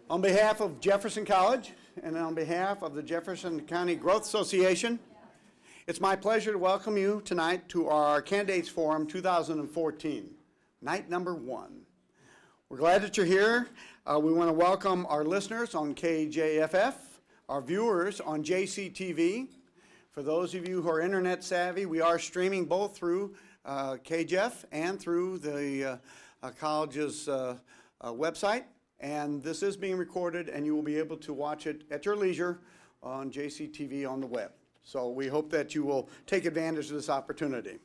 On behalf of Jefferson College and on behalf of the Jefferson County Growth Association, it's my pleasure to welcome you tonight to our Candidates Forum 2014, night number 1. We're glad that you're here. We want to welcome our listeners on KJFF, our viewers on JCTV. For those of you who are internet savvy, we are streaming both through KJF and through the college's website. And this is being recorded, and you will be able to watch it at your leisure on JCTV on the web. So we hope that you will take advantage of this opportunity.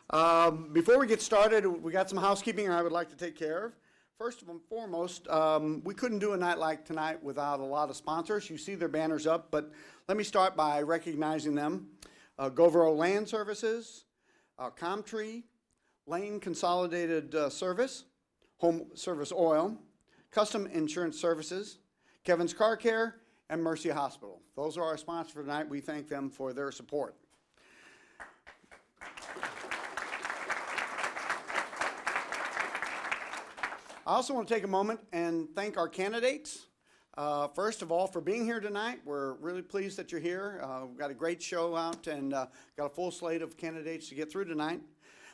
Before we get started, we got some housekeeping I would like to take care of. First and foremost, we couldn't do a night like tonight without a lot of sponsors. You see their banners up, but let me start by recognizing them. Govero Land Services, Comtree, Lane Consolidated Service, Home Service Oil, Custom Insurance Services, Kevin's Car Care, and Mercy Hospital. Those are our sponsors for tonight. We thank them for their support. I also want to take a moment and thank our candidates. First of all, for being here tonight. We're really pleased that you're here. We've got a great show out and got a full slate of candidates to get through tonight.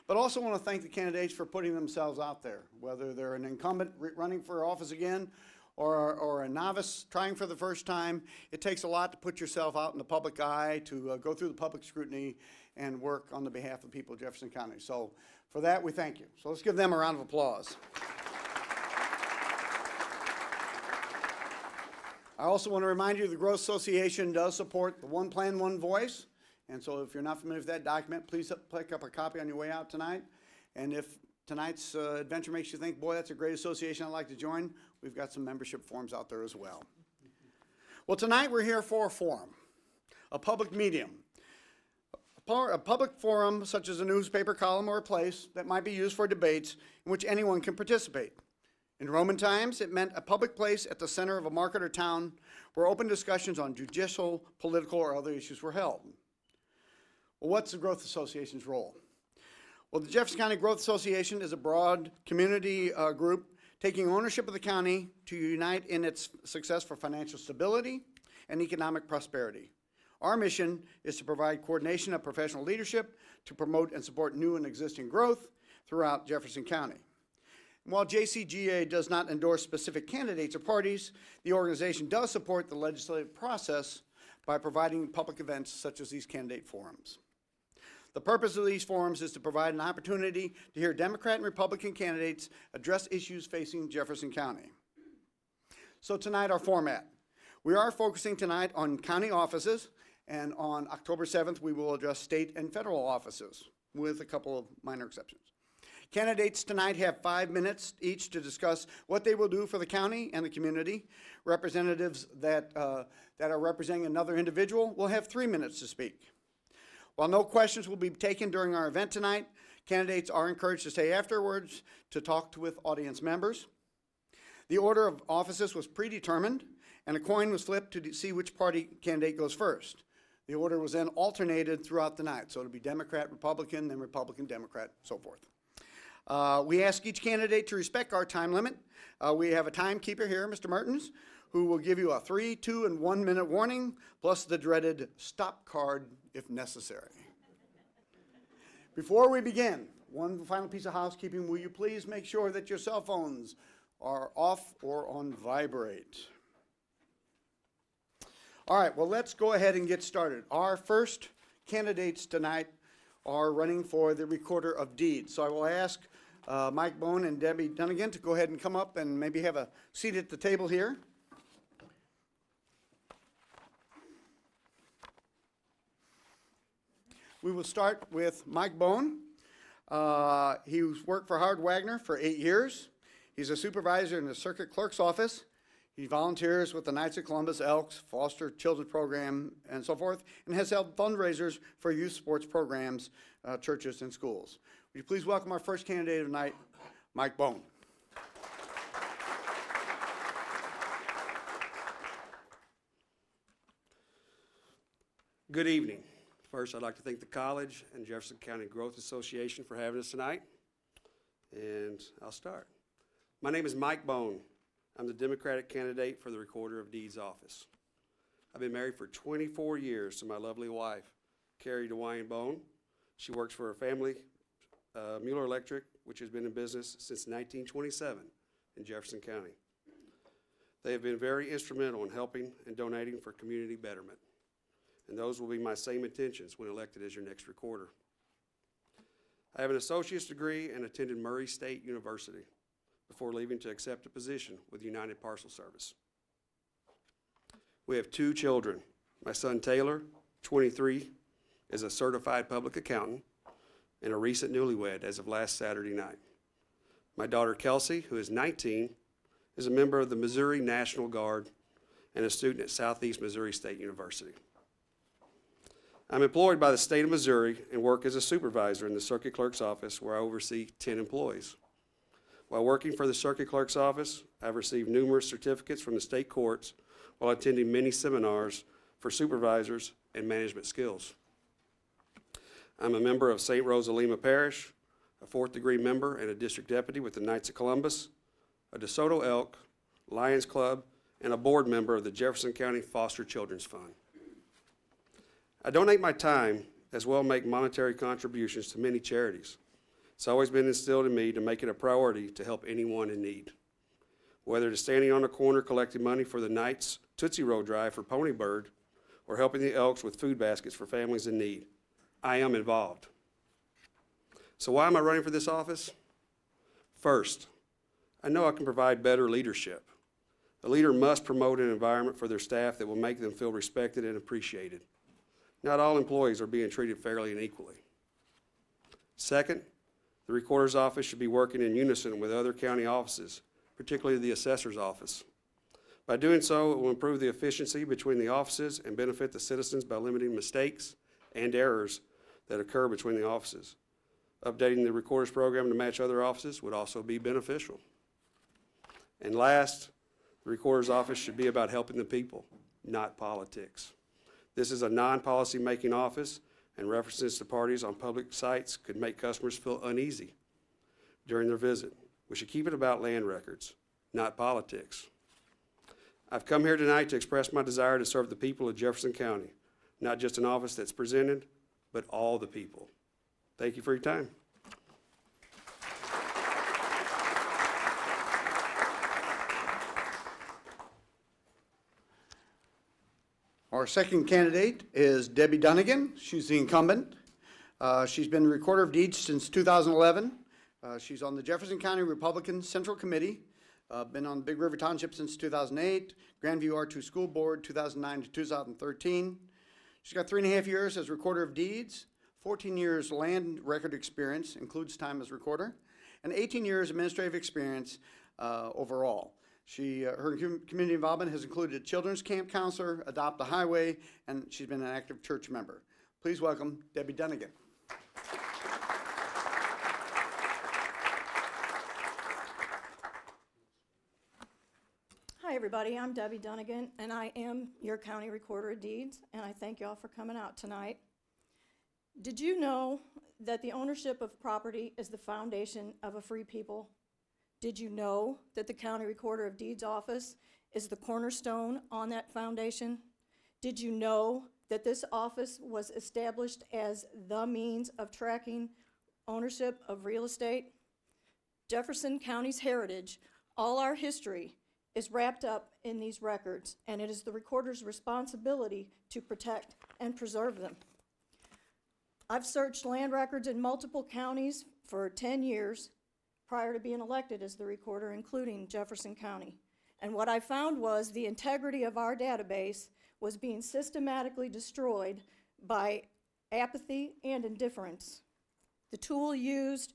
But also want to thank the candidates for putting themselves out there, whether they're an incumbent running for office again or a novice trying for the first time. It takes a lot to put yourself out in the public eye, to go through the public scrutiny and work on the behalf of the people of Jefferson County. So for that, we thank you. So let's give them a round of applause. I also want to remind you the Growth Association does support the One Plan, One Voice. And so if you're not familiar with that document, please pick up a copy on your way out tonight. And if tonight's adventure makes you think, boy, that's a great association I'd like to join, we've got some membership forms out there as well. Well, tonight we're here for a forum, a public medium, a public forum such as a newspaper column or a place that might be used for debates in which anyone can participate. In Roman times, it meant a public place at the center of a market or town where open discussions on judicial, political, or other issues were held. Well, what's the Growth Association's role? Well, the Jefferson County Growth Association is a broad community group taking ownership of the county to unite in its success for financial stability and economic prosperity. Our mission is to provide coordination of professional leadership to promote and support new and existing growth throughout Jefferson County. And while JCGA does not endorse specific candidates or parties, the organization does support the legislative process by providing public events such as these candidate forums. The purpose of these forums is to provide an opportunity to hear Democrat and Republican candidates address issues facing Jefferson County. So tonight, our format. We are focusing tonight on county offices, and on October 7th, we will address state and federal offices, with a couple of minor exceptions. Candidates tonight have 5 minutes each to discuss what they will do for the county and the community. Representatives that are representing another individual will have 3 minutes to speak. While no questions will be taken during our event tonight, candidates are encouraged to stay afterwards to talk with audience members. The order of offices was predetermined, and a coin was flipped to see which party candidate goes first. The order was then alternated throughout the night, so it'll be Democrat, Republican, then Republican, Democrat, so forth. We ask each candidate to respect our time limit. We have a timekeeper here, Mr. Mertens, who will give you a 3, 2, and 1 minute warning, plus the dreaded stop card if necessary. Before we begin, one final piece of housekeeping. Will you please make sure that your cell phones are off or on vibrate? All right, well, let's go ahead and get started. Our first candidates tonight are running for the Recorder of Deeds. So I will ask Mike Bone and Debbie Dunnigan to go ahead and come up and maybe have a seat at the table here. We will start with Mike Bone. He's worked for Howard Wagner for 8 years. He's a supervisor in the circuit clerk's office. He volunteers with the Knights of Columbus, Elks, Foster Children's Program, and so forth, and has held fundraisers for youth sports programs, churches, and schools. Would you please welcome our first candidate of the night, Mike Bone. Good evening. First, I'd like to thank the college and Jefferson County Growth Association for having us tonight. And I'll start. My name is Mike Bone. I'm the Democratic candidate for the Recorder of Deeds office. I've been married for 24 years to my lovely wife, Carrie DeWine Bone. She works for her family, Mueller Electric, which has been in business since 1927 in Jefferson County. They have been very instrumental in helping and donating for community betterment. And those will be my same intentions when elected as your next recorder. I have an associate's degree and attended Murray State University before leaving to accept a position with United Parcel Service. We have 2 children. My son Taylor, 23, is a certified public accountant and a recent newlywed as of last Saturday night. My daughter Kelsey, who is 19, is a member of the Missouri National Guard and a student at Southeast Missouri State University. I'm employed by the state of Missouri and work as a supervisor in the circuit clerk's office where I oversee 10 employees. While working for the circuit clerk's office, I've received numerous certificates from the state courts while attending many seminars for supervisors and management skills. I'm a member of St. Rosalima Parish, a 4th-degree member and a district deputy with the Knights of Columbus, a DeSoto Elk, Lions Club, and a board member of the Jefferson County Foster Children's Fund. I donate my time as well as make monetary contributions to many charities. It's always been instilled in me to make it a priority to help anyone in need. Whether it is standing on a corner collecting money for the Knights Tootsie Roll Drive for Pony Bird or helping the Elks with food baskets for families in need, I am involved. So why am I running for this office? First, I know I can provide better leadership. A leader must promote an environment for their staff that will make them feel respected and appreciated. Not all employees are being treated fairly and equally. Second, the recorder's office should be working in unison with other county offices, particularly the assessor's office. By doing so, it will improve the efficiency between the offices and benefit the citizens by limiting mistakes and errors that occur between the offices. Updating the recorder's program to match other offices would also be beneficial. And last, the recorder's office should be about helping the people, not politics. This is a non-policy making office, and references to parties on public sites could make customers feel uneasy during their visit. We should keep it about land records, not politics. I've come here tonight to express my desire to serve the people of Jefferson County, not just an office that's presented, but all the people. Thank you for your time. Our second candidate is Debbie Dunnigan. She's the incumbent. She's been Recorder of Deeds since 2011. She's on the Jefferson County Republican Central Committee, been on Big River Township since 2008, Grandview R2 School Board 2009 to 2013. She's got 3.5 years as Recorder of Deeds, 14 years land record experience, includes time as recorder, and 18 years administrative experience overall. Her community involvement has included children's camp counselor, Adopt a Highway, and she's been an active church member. Please welcome Debbie Dunnigan. Hi everybody, I'm Debbie Dunnigan and I am your County Recorder of Deeds, and I thank you all for coming out tonight. Did you know that the ownership of property is the foundation of a free people? Did you know that the County Recorder of Deeds office is the cornerstone on that foundation? Did you know that this office was established as the means of tracking ownership of real estate? Jefferson County's heritage, all our history, is wrapped up in these records, and it is the recorder's responsibility to protect and preserve them. I've searched land records in multiple counties for 10 years prior to being elected as the recorder, including Jefferson County. And what I found was the integrity of our database was being systematically destroyed by apathy and indifference. The tool used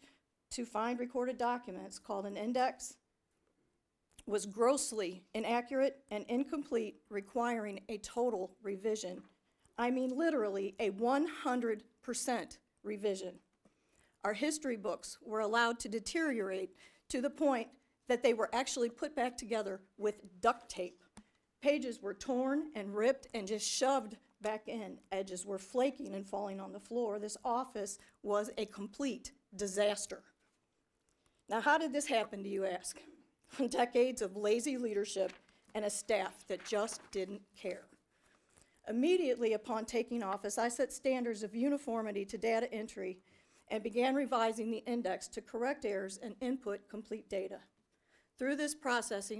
to find recorded documents, called an index, was grossly inaccurate and incomplete, requiring a total revision. I mean literally a 100% revision. Our history books were allowed to deteriorate to the point that they were actually put back together with duct tape. Pages were torn and ripped and just shoved back in. Edges were flaking and falling on the floor. This office was a complete disaster. Now, how did this happen, do you ask? decades of lazy leadership, and a staff that just didn't care. Immediately upon taking office, I set standards of uniformity to data entry and began revising the index to correct errors and input complete data. Through this process,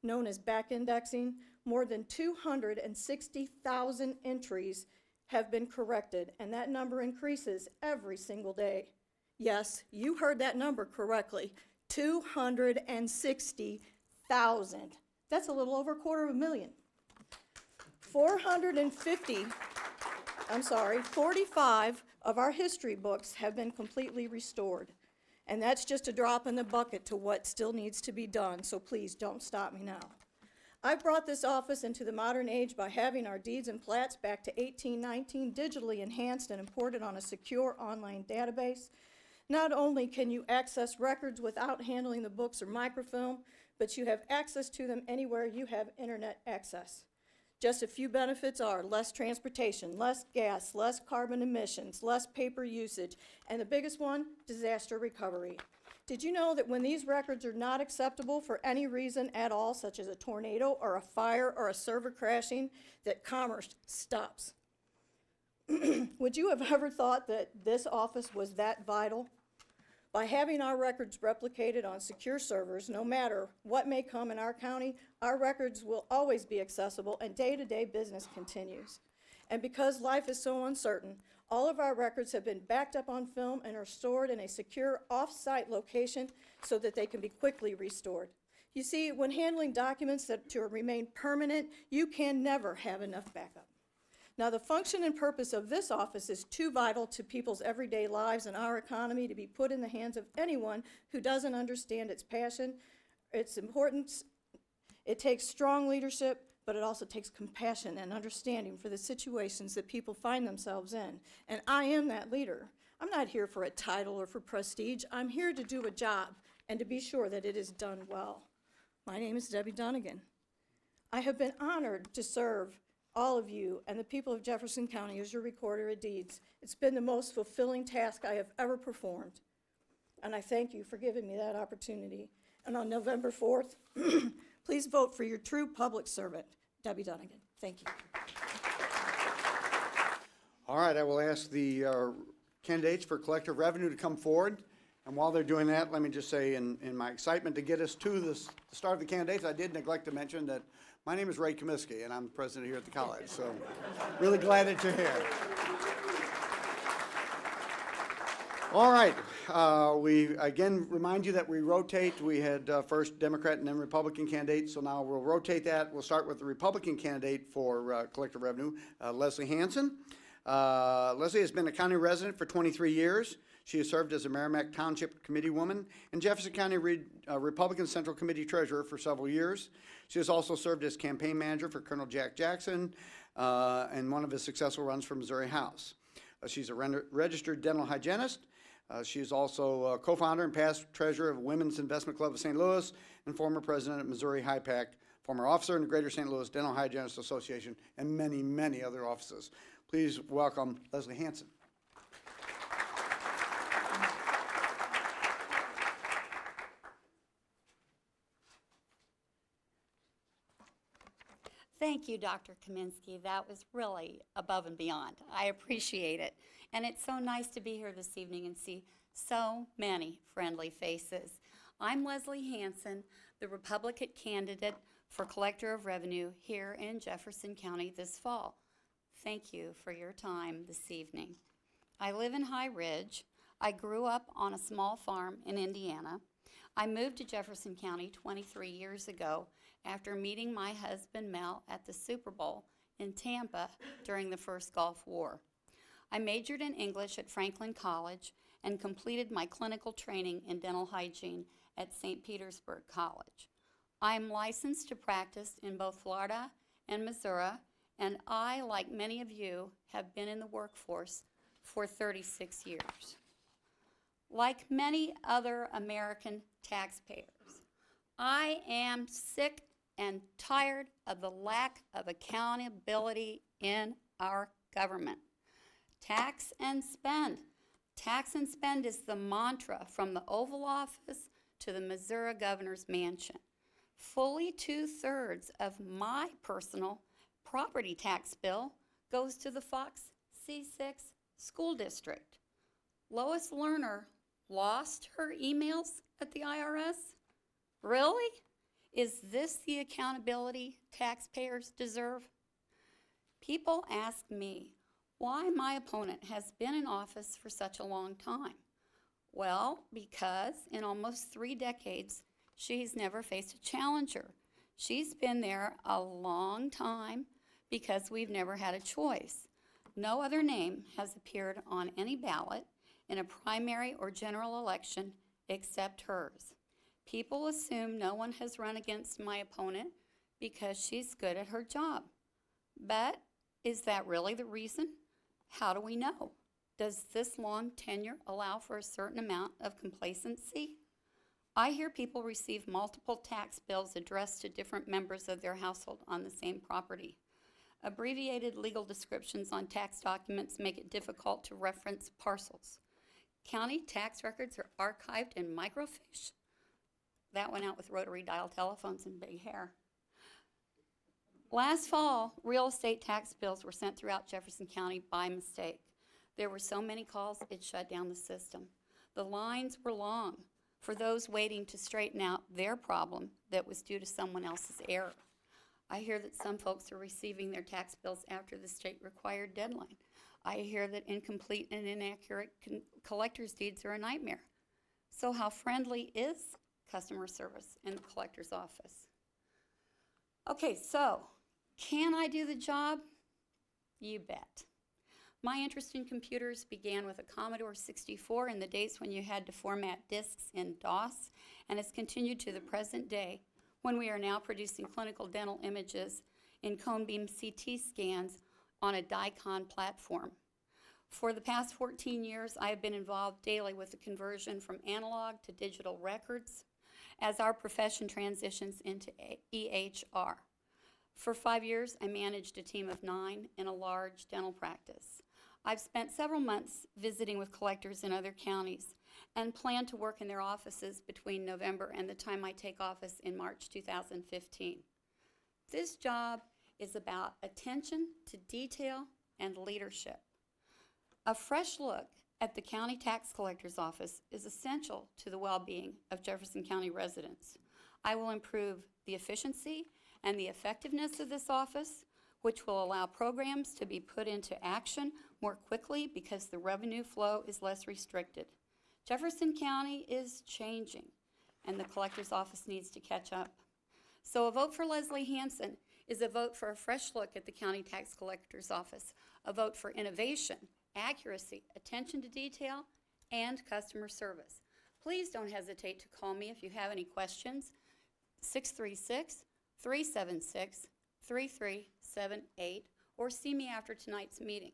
known as back indexing, more than 260,000 entries have been corrected, and that number increases every single day. Yes, you heard that number correctly, 260,000. That's a little over 250,000. 45 of our history books have been completely restored. And that's just a drop in the bucket to what still needs to be done, so please don't stop me now. I brought this office into the modern age by having our deeds and plats back to 1819 digitally enhanced and imported on a secure online database. Not only can you access records without handling the books or microfilm, but you have access to them anywhere you have internet access. Just a few benefits are less transportation, less gas, less carbon emissions, less paper usage, and the biggest one, disaster recovery. Did you know that when these records are not acceptable for any reason at all, such as a tornado or a fire or a server crashing, that commerce stops? Would you have ever thought that this office was that vital? By having our records replicated on secure servers, no matter what may come in our county, our records will always be accessible and day-to-day business continues. And because life is so uncertain, all of our records have been backed up on film and are stored in a secure off-site location so that they can be quickly restored. You see, when handling documents that to remain permanent, you can never have enough backup. Now, the function and purpose of this office is too vital to people's everyday lives and our economy to be put in the hands of anyone who doesn't understand its passion, its importance. It takes strong leadership, but it also takes compassion and understanding for the situations that people find themselves in. And I am that leader. I'm not here for a title or for prestige. I'm here to do a job and to be sure that it is done well. My name is Debbie Dunnigan. I have been honored to serve all of you and the people of Jefferson County as your recorder of deeds. It's been the most fulfilling task I have ever performed. And I thank you for giving me that opportunity. And on November 4th, please vote for your true public servant, Debbie Dunnigan. Thank you. All right, I will ask the candidates for collective revenue to come forward. And while they're doing that, let me just say in my excitement to get us to the start of the candidates, I did neglect to mention that my name is Ray Comiskey, and I'm the president here at the college. So really glad that you're here. All right, we again remind you that we rotate. We had first Democrat and then Republican candidates, so now we'll rotate that. We'll start with the Republican candidate for collective revenue, Leslie Hansen. Leslie has been a county resident for 23 years. She has served as a Merrimack Township Committee woman and Jefferson County Republican Central Committee treasurer for several years. She has also served as campaign manager for Colonel Jack Jackson and one of his successful runs for Missouri House. She's a registered dental hygienist. She is also co-founder and past treasurer of Women's Investment Club of St. Louis and former president of Missouri HIPAC, former officer in the Greater St. Louis Dental Hygienists Association, and many, many other offices. Please welcome Leslie Hansen. Thank you, Dr. Kaminsky. That was really above and beyond. I appreciate it. And it's so nice to be here this evening and see so many friendly faces. I'm Leslie Hansen, the Republican candidate for Collector of Revenue here in Jefferson County this fall. Thank you for your time this evening. I live in High Ridge. I grew up on a small farm in Indiana. I moved to Jefferson County 23 years ago after meeting my husband Mel at the Super Bowl in Tampa during the first Gulf War. I majored in English at Franklin College and completed my clinical training in dental hygiene at St. Petersburg College. I am licensed to practice in both Florida and Missouri, and I, like many of you, have been in the workforce for 36 years. Like many other American taxpayers, I am sick and tired of the lack of accountability in our government. Tax and spend. Tax and spend is the mantra from the Oval Office to the Missouri governor's mansion. Fully 2/3 of my personal property tax bill goes to the Fox C6 school district. Lois Lerner lost her emails at the IRS? Really? Is this the accountability taxpayers deserve? People ask me why my opponent has been in office for such a long time. Well, because in almost 3 decades, she's never faced a challenger. She's been there a long time because we've never had a choice. No other name has appeared on any ballot in a primary or general election except hers. People assume no one has run against my opponent because she's good at her job. But is that really the reason? How do we know? Does this long tenure allow for a certain amount of complacency? I hear people receive multiple tax bills addressed to different members of their household on the same property. Abbreviated legal descriptions on tax documents make it difficult to reference parcels. County tax records are archived in microfiche. That went out with rotary dial telephones and big hair. Last fall, real estate tax bills were sent throughout Jefferson County by mistake. There were so many calls, it shut down the system. The lines were long for those waiting to straighten out their problem that was due to someone else's error. I hear that some folks are receiving their tax bills after the state required deadline. I hear that incomplete and inaccurate collector's deeds are a nightmare. So how friendly is customer service in the collector's office? Okay, so can I do the job? You bet. My interest in computers began with a Commodore 64 in the days when you had to format disks in DOS, and has continued to the present day when we are now producing clinical dental images in cone beam CT scans on a DICON platform. For the past 14 years, I have been involved daily with the conversion from analog to digital records as our profession transitions into EHR. For 5 years, I managed a team of 9 in a large dental practice. I've spent several months visiting with collectors in other counties and plan to work in their offices between November and the time I take office in March 2015. This job is about attention to detail and leadership. A fresh look at the county tax collector's office is essential to the well-being of Jefferson County residents. I will improve the efficiency and the effectiveness of this office, which will allow programs to be put into action more quickly because the revenue flow is less restricted. Jefferson County is changing, and the collector's office needs to catch up. So a vote for Leslie Hansen is a vote for a fresh look at the county tax collector's office, a vote for innovation, accuracy, attention to detail, and customer service. Please don't hesitate to call me if you have any questions. 636-376-3378, or see me after tonight's meeting.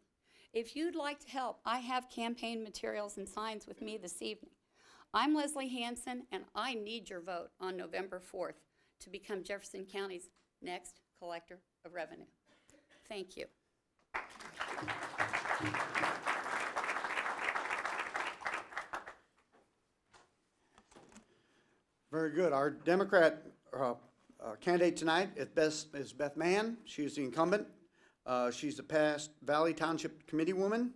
If you'd like to help, I have campaign materials and signs with me this evening. I'm Leslie Hansen, and I need your vote on November 4th to become Jefferson County's next collector of revenue. Thank you. Very good. Our Democrat candidate tonight is Beth Mann. She's the incumbent. She's a past Valley Township Committee woman,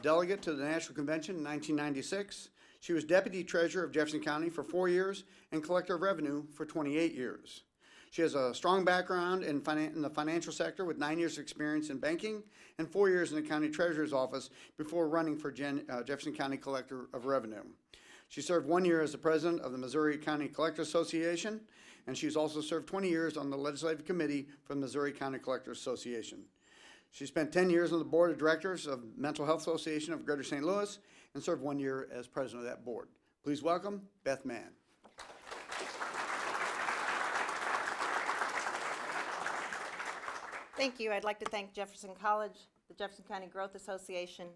delegate to the National Convention in 1996. She was Deputy Treasurer of Jefferson County for 4 years and Collector of Revenue for 28 years. She has a strong background in the financial sector with 9 years of experience in banking and 4 years in the County Treasurer's Office before running for Jefferson County Collector of Revenue. She served 1 year as the president of the Missouri County Collectors Association, and she's also served 20 years on the Legislative Committee for the Missouri County Collectors Association. She spent 10 years on the Board of Directors of Mental Health Association of Greater St. Louis and served 1 year as president of that board. Please welcome Beth Mann. Thank you. I'd like to thank Jefferson College, the Jefferson County Growth Association,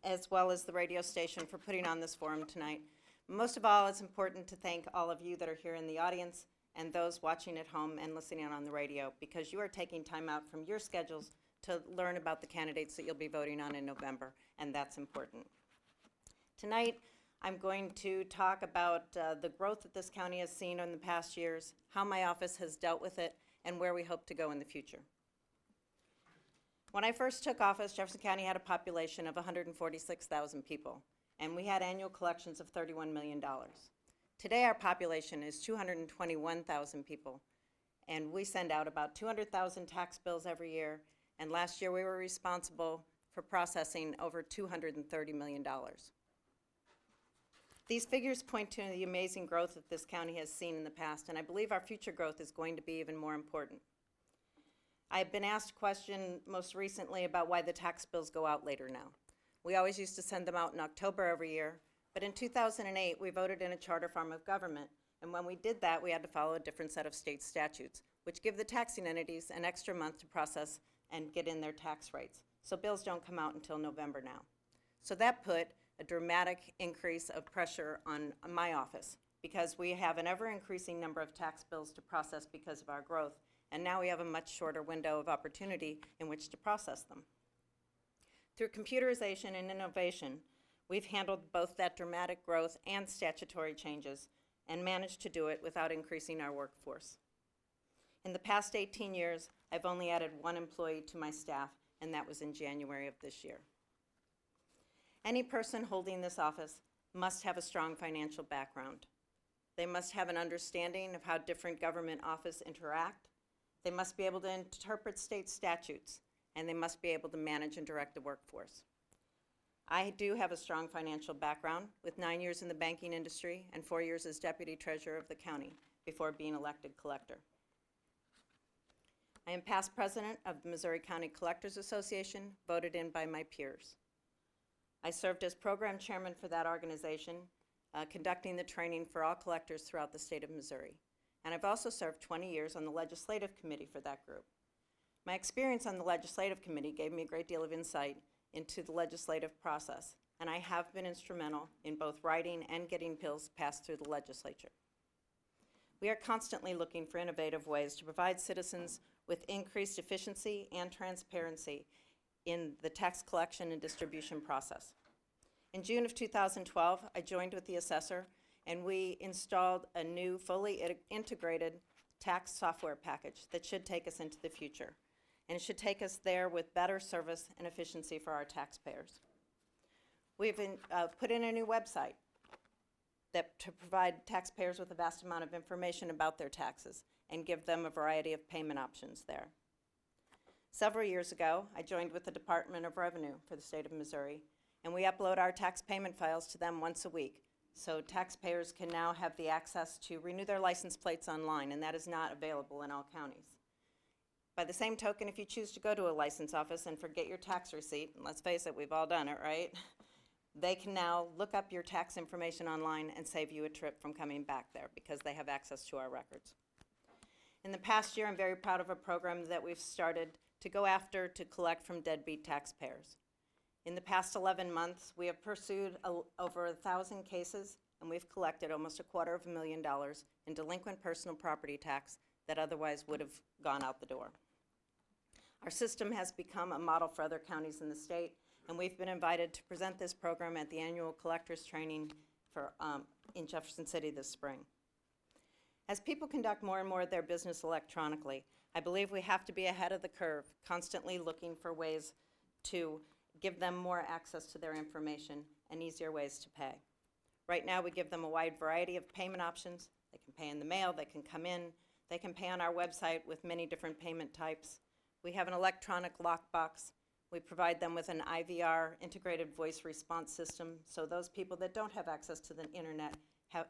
as well as the radio station for putting on this forum tonight. Most of all, it's important to thank all of you that are here in the audience and those watching at home and listening on the radio, because you are taking time out from your schedules to learn about the candidates that you'll be voting on in November, and that's important. Tonight, I'm going to talk about the growth that this county has seen in the past years, how my office has dealt with it, and where we hope to go in the future. When I first took office, Jefferson County had a population of 146,000 people, and we had annual collections of $31 million. Today, our population is 221,000 people, and we send out about 200,000 tax bills every year, and last year we were responsible for processing over $230 million. These figures point to the amazing growth that this county has seen in the past, and I believe our future growth is going to be even more important. I've been asked a question most recently about why the tax bills go out later now. We always used to send them out in October every year, but in 2008 we voted in a charter form of government, and when we did that we had to follow a different set of state statutes, which give the taxing entities an extra month to process and get in their tax rates. So bills don't come out until November now. So that put a dramatic increase of pressure on my office because we have an ever-increasing number of tax bills to process because of our growth, and now we have a much shorter window of opportunity in which to process them. Through computerization and innovation, we've handled both that dramatic growth and statutory changes and managed to do it without increasing our workforce. In the past 18 years, I've only added 1 employee to my staff, and that was in January of this year. Any person holding this office must have a strong financial background. They must have an understanding of how different government offices interact. They must be able to interpret state statutes, and they must be able to manage and direct the workforce. I do have a strong financial background with 9 years in the banking industry and 4 years as deputy treasurer of the county before being elected collector. I am past president of the Missouri County Collectors Association, voted in by my peers. I served as program chairman for that organization, conducting the training for all collectors throughout the state of Missouri. And I've also served 20 years on the legislative committee for that group. My experience on the legislative committee gave me a great deal of insight into the legislative process, and I have been instrumental in both writing and getting bills passed through the legislature. We are constantly looking for innovative ways to provide citizens with increased efficiency and transparency in the tax collection and distribution process. In June of 2012, I joined with the assessor and we installed a new fully integrated tax software package that should take us into the future. And it should take us there with better service and efficiency for our taxpayers. We've put in a new website to provide taxpayers with a vast amount of information about their taxes and give them a variety of payment options there. Several years ago, I joined with the Department of Revenue for the state of Missouri, and we upload our tax payment files to them once a week. So taxpayers can now have the access to renew their license plates online, and that is not available in all counties. By the same token, if you choose to go to a license office and forget your tax receipt, and let's face it, we've all done it, right? They can now look up your tax information online and save you a trip from coming back there because they have access to our records. In the past year, I'm very proud of a program that we've started to go after to collect from deadbeat taxpayers. In the past 11 months, we have pursued over 1,000 cases, and we've collected almost $250,000 in delinquent personal property tax that otherwise would have gone out the door. Our system has become a model for other counties in the state, and we've been invited to present this program at the annual collectors training in Jefferson City this spring. As people conduct more and more of their business electronically, I believe we have to be ahead of the curve, constantly looking for ways to give them more access to their information and easier ways to pay. Right now, we give them a wide variety of payment options. They can pay in the mail, they can come in, they can pay on our website with many different payment types. We have an electronic lockbox. We provide them with an IVR, integrated voice response system, so those people that don't have access to the internet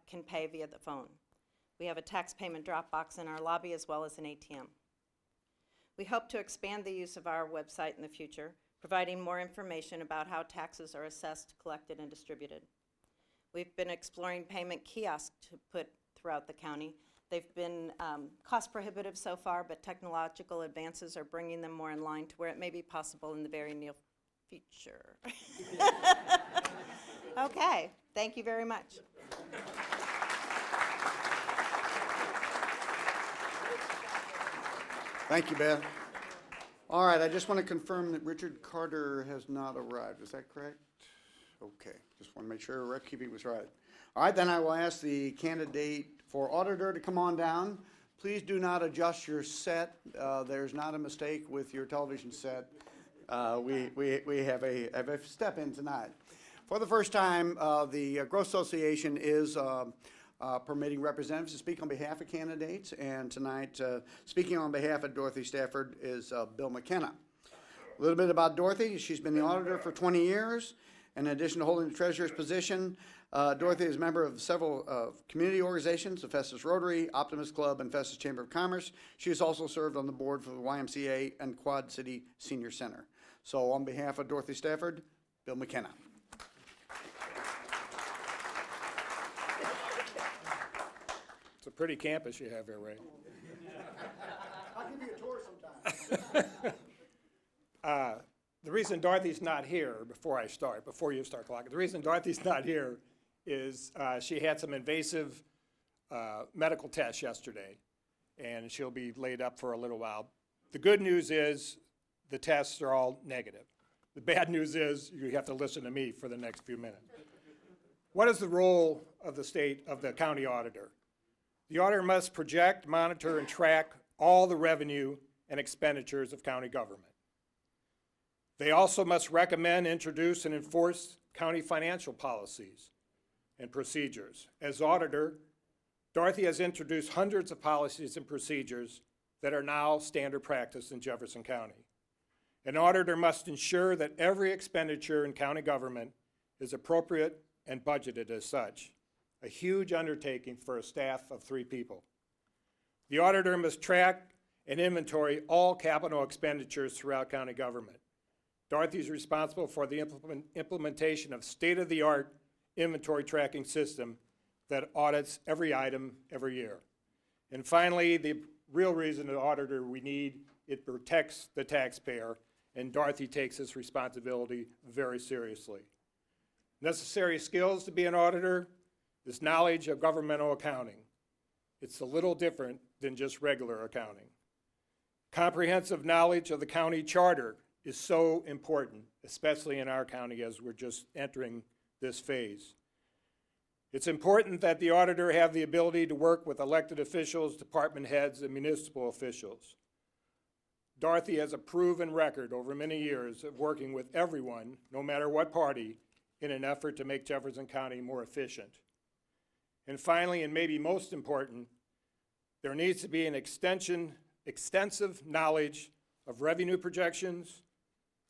can pay via the phone. We have a tax payment drop box in our lobby as well as an ATM. We hope to expand the use of our website in the future, providing more information about how taxes are assessed, collected, and distributed. We've been exploring payment kiosks to put throughout the county. They've been cost prohibitive so far, but technological advances are bringing them more in line to where it may be possible in the very near future. Okay, thank you very much. Thank you, Beth. All right, I just want to confirm that Richard Carter has not arrived. Is that correct? Okay, just want to make sure record keeping was right. All right, then I will ask the candidate for auditor to come on down. Please do not adjust your set. There's not a mistake with your television set. We have a step in tonight. For the first time, the Growth Association is permitting representatives to speak on behalf of candidates, and tonight, speaking on behalf of Dorothy Stafford is Bill McKenna. A little bit about Dorothy. She's been the auditor for 20 years. In addition to holding the treasurer's position, Dorothy is a member of several community organizations, the Festus Rotary, Optimist Club, and Festus Chamber of Commerce. She has also served on the board for the YMCA and Quad City Senior Center. So on behalf of Dorothy Stafford, Bill McKenna. It's a pretty campus you have here, Ray. I'll give you a tour sometime. The reason Dorothy's not here, before you start clocking, the reason Dorothy's not here is she had some invasive medical tests yesterday, and she'll be laid up for a little while. The good news is the tests are all negative. The bad news is you have to listen to me for the next few minutes. What is the role of the county auditor? The auditor must project, monitor, and track all the revenue and expenditures of county government. They also must recommend, introduce, and enforce county financial policies and procedures. As auditor, Dorothy has introduced hundreds of policies and procedures that are now standard practice in Jefferson County. An auditor must ensure that every expenditure in county government is appropriate and budgeted as such, a huge undertaking for a staff of 3 people. The auditor must track and inventory all capital expenditures throughout county government. Dorothy is responsible for the implementation of state-of-the-art inventory tracking system that audits every item every year. And finally, the real reason the auditor we need, it protects the taxpayer, and Dorothy takes this responsibility very seriously. Necessary skills to be an auditor is knowledge of governmental accounting. It's a little different than just regular accounting. Comprehensive knowledge of the county charter is so important, especially in our county as we're just entering this phase. It's important that the auditor have the ability to work with elected officials, department heads, and municipal officials. Dorothy has a proven record over many years of working with everyone, no matter what party, in an effort to make Jefferson County more efficient. And finally, and maybe most important, there needs to be an extensive knowledge of revenue projections,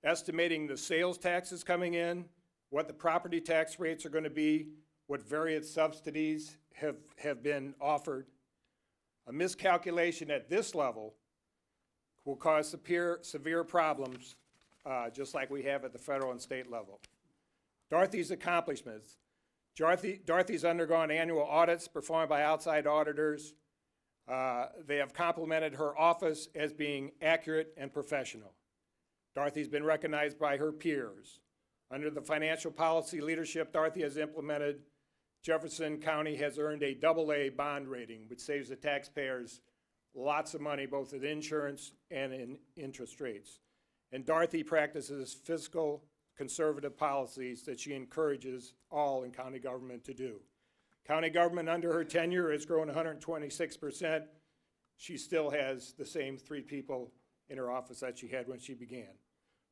estimating the sales taxes coming in, what the property tax rates are going to be, what various subsidies have been offered. A miscalculation at this level will cause severe problems, just like we have at the federal and state level. Dorothy's accomplishments. Dorothy's undergone annual audits performed by outside auditors. They have complimented her office as being accurate and professional. Dorothy's been recognized by her peers. Under the financial policy leadership Dorothy has implemented, Jefferson County has earned a AA bond rating, which saves the taxpayers lots of money, both in insurance and in interest rates. And Dorothy practices fiscal conservative policies that she encourages all in county government to do. County government under her tenure has grown 126%. She still has the same 3 people in her office that she had when she began.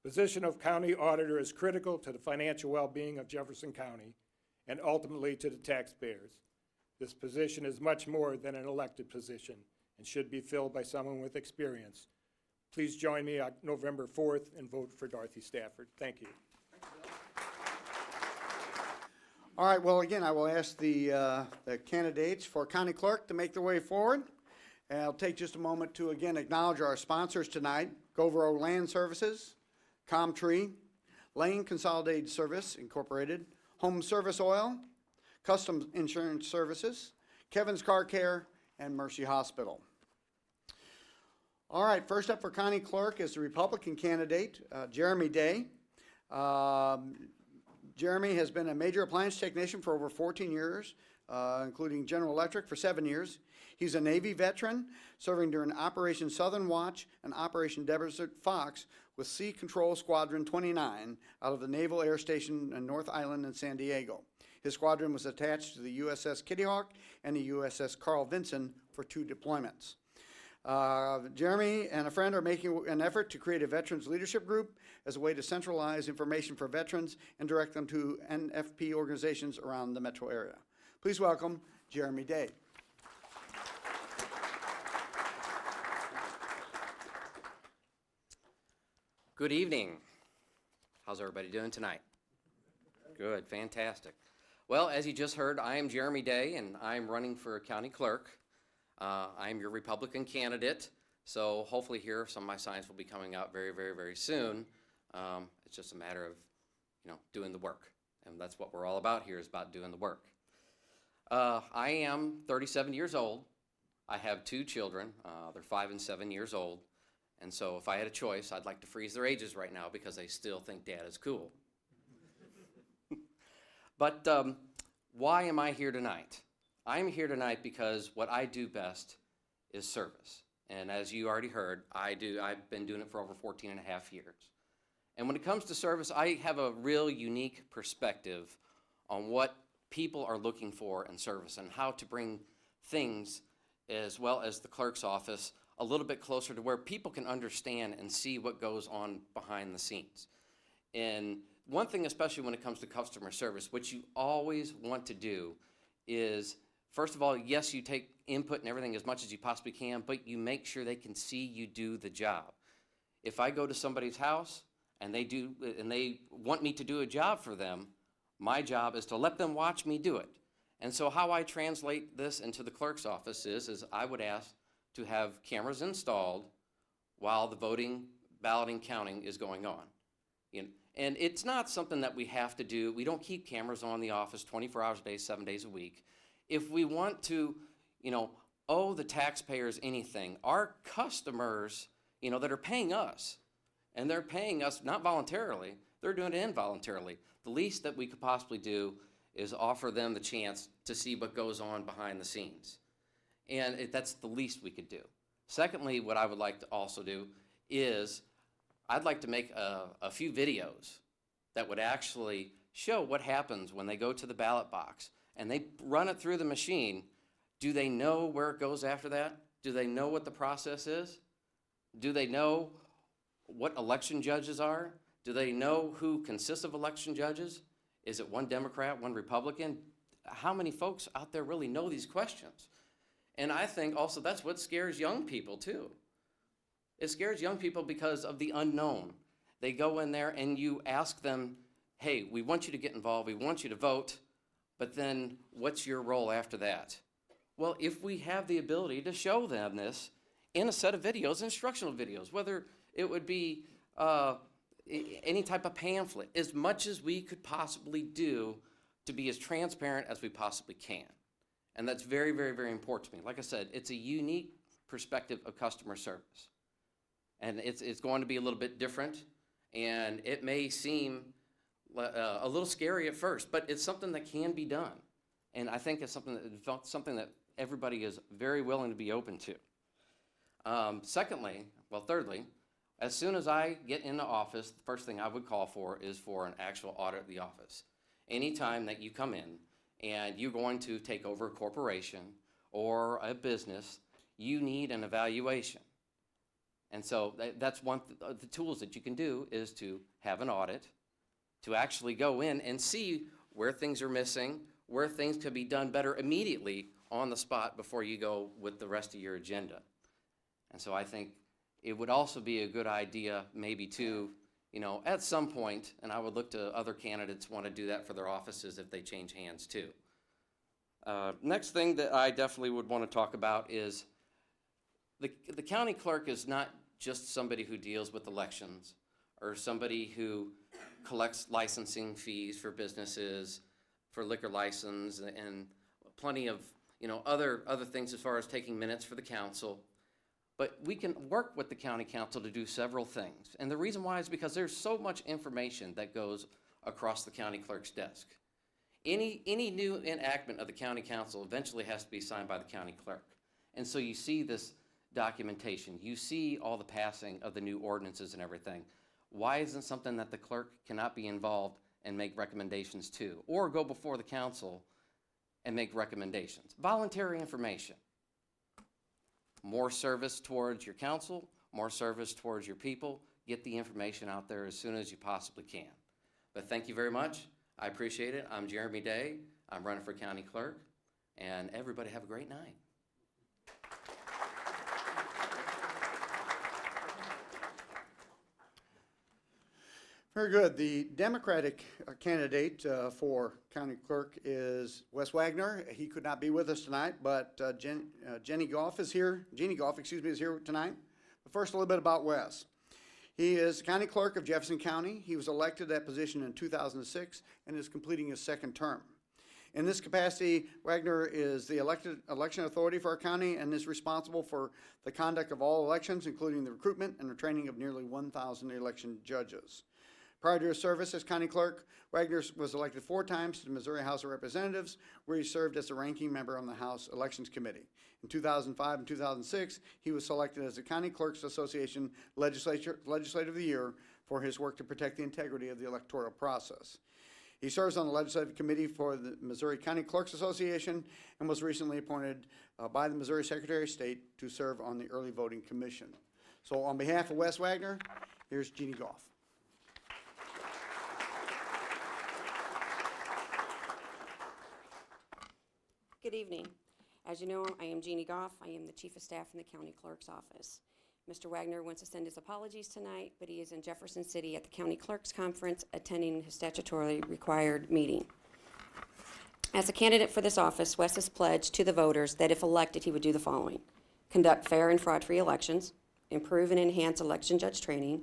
Position of county auditor is critical to the financial well-being of Jefferson County and ultimately to the taxpayers. This position is much more than an elected position and should be filled by someone with experience. Please join me on November 4th and vote for Dorothy Stafford. Thank you. All right, well, again, I will ask the candidates for county clerk to make their way forward. And I'll take just a moment to, again, acknowledge our sponsors tonight: Govero Land Services, Comtree, Lane Consolidated Service Incorporated, Home Service Oil, Customs Insurance Services, Kevin's Car Care, and Mercy Hospital. All right, first up for county clerk is the Republican candidate, Jeremy Day. Jeremy has been a major appliance technician for over 14 years, including General Electric for 7 years. He's a Navy veteran, serving during Operation Southern Watch and Operation Desert Fox with Sea Control Squadron 29 out of the Naval Air Station in North Island in San Diego. His squadron was attached to the USS Kitty Hawk and the USS Carl Vinson for 2 deployments. Jeremy and a friend are making an effort to create a veterans leadership group as a way to centralize information for veterans and direct them to NFP organizations around the metro area. Please welcome Jeremy Day. Good evening. How's everybody doing tonight? Good, fantastic. Well, as you just heard, I am Jeremy Day, and I'm running for county clerk. I'm your Republican candidate, so hopefully here some of my signs will be coming out very, very, very soon. It's just a matter of, doing the work, and that's what we're all about here, is about doing the work. I am 37 years old. I have 2 children. They're 5 and 7 years old. And so if I had a choice, I'd like to freeze their ages right now because they still think Dad is cool. But why am I here tonight? I'm here tonight because what I do best is service. And as you already heard, I've been doing it for over 14 and a half years. And when it comes to service, I have a real unique perspective on what people are looking for in service and how to bring things, as well as the clerk's office, a little bit closer to where people can understand and see what goes on behind the scenes. And one thing, especially when it comes to customer service, what you always want to do is, first of all, yes, you take input and everything as much as you possibly can, but you make sure they can see you do the job. If I go to somebody's house and they want me to do a job for them, my job is to let them watch me do it. And so how I translate this into the clerk's office is I would ask to have cameras installed while the voting, balloting, counting is going on. And it's not something that we have to do. We don't keep cameras on the office 24 hours a day, 7 days a week. If we want to, owe the taxpayers anything, our customers, that are paying us, and they're paying us not voluntarily, they're doing it involuntarily. The least that we could possibly do is offer them the chance to see what goes on behind the scenes. And that's the least we could do. Secondly, what I would like to also do is I'd like to make a few videos that would actually show what happens when they go to the ballot box and they run it through the machine. Do they know where it goes after that? Do they know what the process is? Do they know what election judges are? Do they know who consists of election judges? Is it one Democrat, one Republican? How many folks out there really know these questions? And I think also that's what scares young people too. It scares young people because of the unknown. They go in there and you ask them, hey, we want you to get involved, we want you to vote, but then what's your role after that? Well, if we have the ability to show them this in a set of videos, instructional videos, whether it would be any type of pamphlet, as much as we could possibly do to be as transparent as we possibly can. And that's very, very, very important to me. Like I said, it's a unique perspective of customer service. And it's going to be a little bit different, and it may seem a little scary at first, but it's something that can be done. And I think it's something that everybody is very willing to be open to. Thirdly, as soon as I get into office, the first thing I would call for is for an actual audit of the office. Anytime that you come in and you're going to take over a corporation or a business, you need an evaluation. And so that's one of the tools that you can do, is to have an audit, to actually go in and see where things are missing, where things could be done better immediately on the spot before you go with the rest of your agenda. And so I think it would also be a good idea maybe to, at some point, and I would look to other candidates want to do that for their offices if they change hands too. Next thing that I definitely would want to talk about is the county clerk is not just somebody who deals with elections or somebody who collects licensing fees for businesses, for liquor license, and plenty of other things as far as taking minutes for the council. But we can work with the county council to do several things. And the reason why is because there's so much information that goes across the county clerk's desk. Any new enactment of the county council eventually has to be signed by the county clerk. And so you see this documentation, you see all the passing of the new ordinances and everything. Why isn't something that the clerk cannot be involved and make recommendations to, or go before the council and make recommendations? Voluntary information. More service towards your council, more service towards your people. Get the information out there as soon as you possibly can. But thank you very much. I appreciate it. I'm Jeremy Day. I'm running for county clerk. And everybody have a great night. Very good. The Democratic candidate for county clerk is Wes Wagner. He could not be with us tonight, but Jeannie Goff is here. Jeannie Goff, excuse me, is here tonight. But first, a little bit about Wes. He is county clerk of Jefferson County. He was elected to that position in 2006 and is completing his second term. In this capacity, Wagner is the election authority for our county and is responsible for the conduct of all elections, including the recruitment and the training of nearly 1,000 election judges. Prior to his service as county clerk, Wagner was elected 4 times to the Missouri House of Representatives, where he served as the ranking member on the House Elections Committee. In 2005 and 2006, he was selected as the County Clerks Association Legislative of the Year for his work to protect the integrity of the electoral process. He serves on the Legislative Committee for the Missouri County Clerks Association and was recently appointed by the Missouri Secretary of State to serve on the Early Voting Commission. So on behalf of Wes Wagner, here's Jeannie Goff. Good evening. As you know, I am Jeannie Goff. I am the Chief of Staff in the County Clerk's Office. Mr. Wagner wants to send his apologies tonight, but he is in Jefferson City at the County Clerk's Conference attending his statutorily required meeting. As a candidate for this office, Wes has pledged to the voters that if elected, he would do the following: conduct fair and fraud-free elections, improve and enhance election judge training,